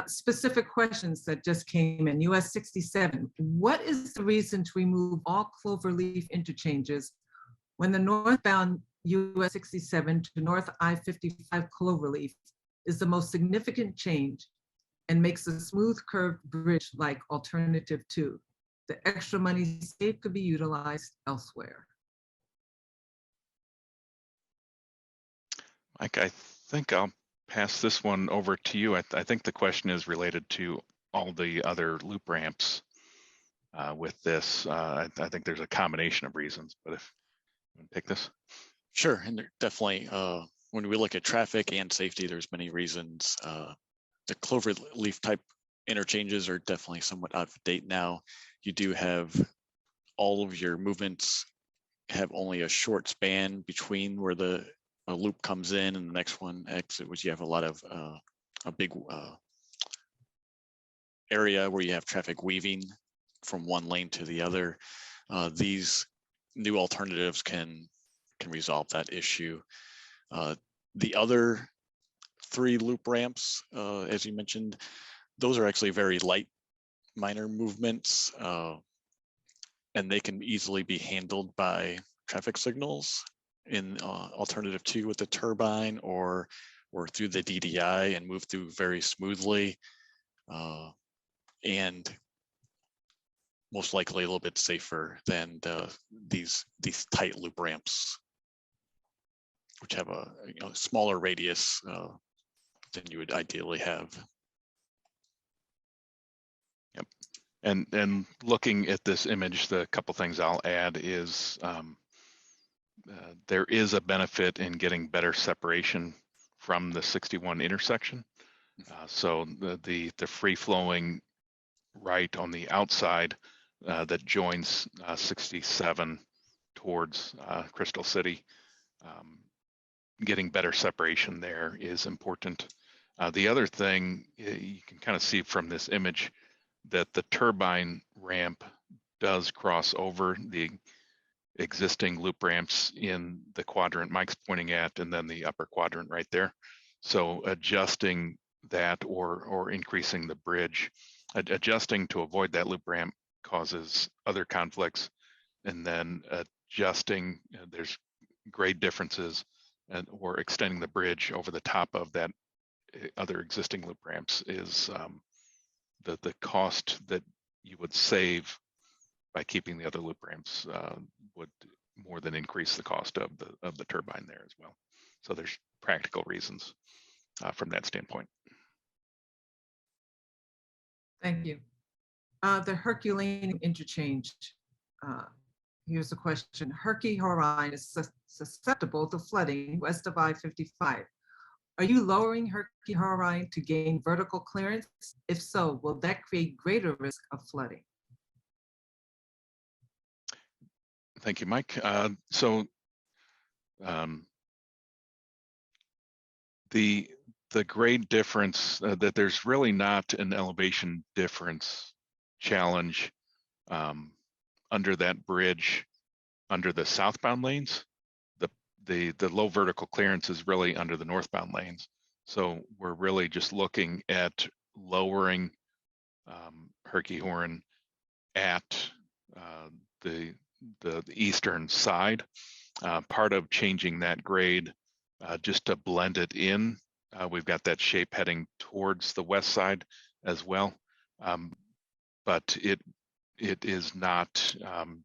Specific questions that just came in. US 67, what is the reason to remove all cloverleaf interchanges when the northbound US 67 to North I-55 cloverleaf is the most significant change and makes a smooth curved bridge like alternative 2? The extra money saved could be utilized elsewhere. Mike, I think I'll pass this one over to you. I think the question is related to all the other loop ramps with this. I think there's a combination of reasons, but if you want to take this. Sure, and definitely when we look at traffic and safety, there's many reasons. The cloverleaf type interchanges are definitely somewhat out of date now. You do have all of your movements have only a short span between where the loop comes in and the next one exit, which you have a lot of a big area where you have traffic weaving from one lane to the other. These new alternatives can resolve that issue. The other 3 loop ramps, as you mentioned, those are actually very light, minor movements, and they can easily be handled by traffic signals in alternative 2 with the turbine or through the DDI and move through very smoothly, and most likely a little bit safer than these tight loop ramps, which have a smaller radius than you would ideally have. Yep. And looking at this image, the couple things I'll add is there is a benefit in getting better separation from the 61 intersection. So the free flowing right on the outside that joins 67 towards Crystal City, getting better separation there is important. The other thing you can kind of see from this image that the turbine ramp does cross over the existing loop ramps in the quadrant Mike's pointing at, and then the upper quadrant right there. So adjusting that or increasing the bridge, adjusting to avoid that loop ramp causes other conflicts, and then adjusting, there's grade differences, or extending the bridge over the top of that other existing loop ramps is the cost that you would save by keeping the other loop ramps would more than increase the cost of the turbine there as well. So there's practical reasons from that standpoint. Thank you. The Herculaneum interchange. Here's a question. Herculaneum is susceptible to flooding west of I-55. Are you lowering Herculaneum to gain vertical clearance? If so, will that create greater risk of flooding? Thank you, Mike. The grade difference, that there's really not an elevation difference challenge under that bridge under the southbound lanes. The low vertical clearance is really under the northbound lanes. So we're really just looking at lowering Herculaneum at the eastern side. Part of changing that grade just to blend it in. We've got that shape heading towards the west side as well, but it is not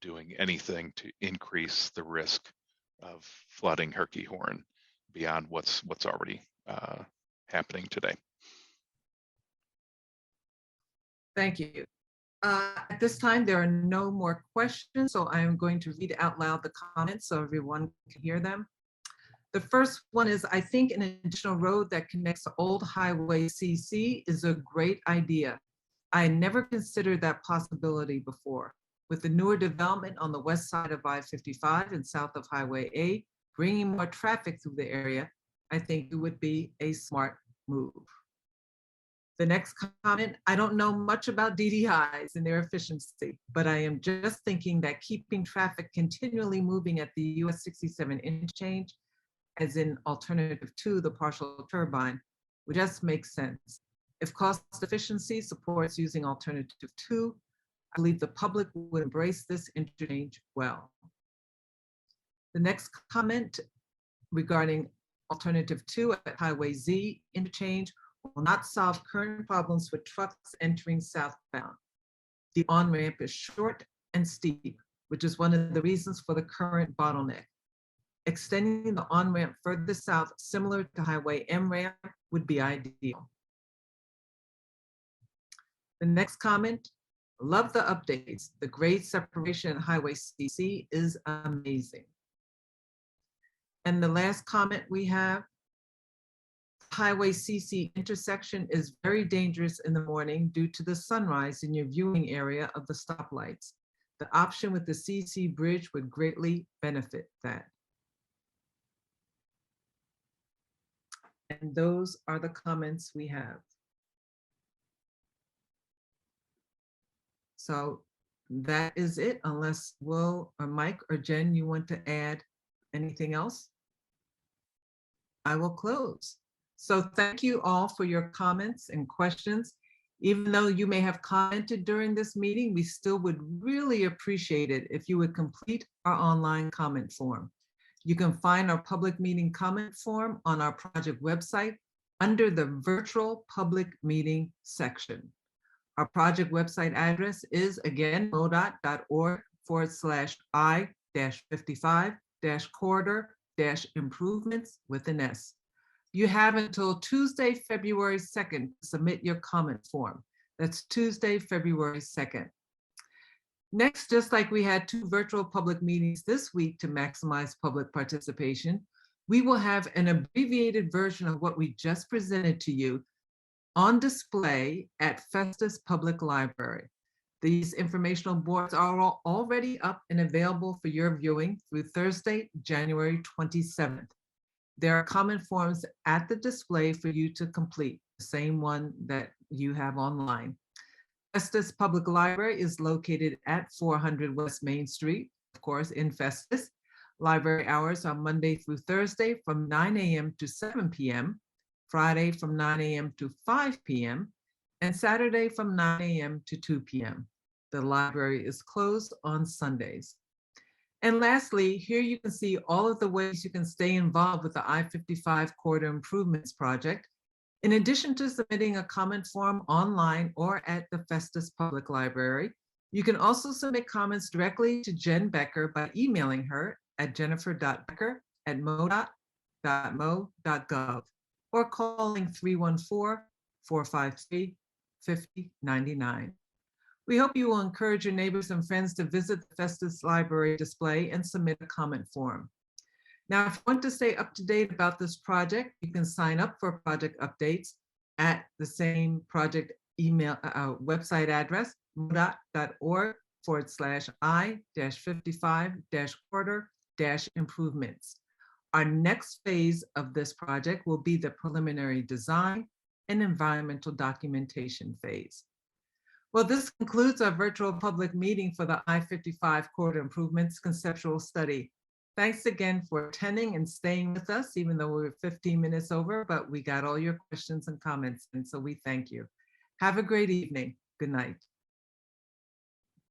doing anything to increase the risk of flooding Herculaneum beyond what's already happening today. Thank you. At this time, there are no more questions, so I am going to read out loud the comments so everyone can hear them. The first one is, I think an additional road that connects to Old Highway CC is a great idea. I never considered that possibility before. With the newer development on the west side of I-55 and south of Highway A, bringing more traffic through the area, I think it would be a smart move. The next comment, I don't know much about DDIs and their efficiency, but I am just thinking that keeping traffic continually moving at the US 67 interchange, as in alternative to the partial turbine, would just make sense. If cost efficiency supports using alternative 2, I believe the public would embrace this interchange well. The next comment regarding alternative 2 at Highway Z interchange will not solve current problems with trucks entering southbound. The on-ramp is short and steep, which is one of the reasons for the current bottleneck. Extending the on-ramp further south, similar to Highway M ramp, would be ideal. The next comment, love the updates. The grade separation at Highway CC is amazing. And the last comment we have, Highway CC intersection is very dangerous in the morning due to the sunrise in your viewing area of the stoplights. The option with the CC bridge would greatly benefit that. And those are the comments we have. So that is it, unless Will or Mike or Jen, you want to add anything else? I will close. So thank you all for your comments and questions. Even though you may have commented during this meeting, we still would really appreciate it if you would complete our online comment form. You can find our public meeting comment form on our project website under the virtual public meeting section. Our project website address is again modot.org/I-55-corridor-improvements with an S. You have until Tuesday, February 2nd to submit your comment form. That's Tuesday, February 2nd. Next, just like we had 2 virtual public meetings this week to maximize public participation, we will have an abbreviated version of what we just presented to you on display at Festus Public Library. These informational boards are already up and available for your viewing through Thursday, January 27th. There are comment forms at the display for you to complete, the same one that you have online. Festus Public Library is located at 400 West Main Street, of course, in Festus. Library hours are Monday through Thursday from 9 a.m. to 7 p.m., Friday from 9 a.m. to 5 p.m., and Saturday from 9 a.m. to 2 p.m. The library is closed on Sundays. And lastly, here you can see all of the ways you can stay involved with the I-55 Corridor Improvements Project. In addition to submitting a comment form online or at the Festus Public Library, you can also submit comments directly to Jen Becker by emailing her at jennifer.becker@modot.mo.gov or calling 314-453-5099. We hope you will encourage your neighbors and friends to visit the Festus Library display and submit a comment form. Now, if you want to stay up to date about this project, you can sign up for project updates at the same project email website address, modot.org/I-55-corridor-improvements. Our next phase of this project will be the preliminary design and environmental documentation phase. Well, this concludes our virtual public meeting for the I-55 Corridor Improvements Conceptual Study. Thanks again for attending and staying with us, even though we were 15 minutes over, but we got all your questions and comments, and so we thank you. Have a great evening. Good night.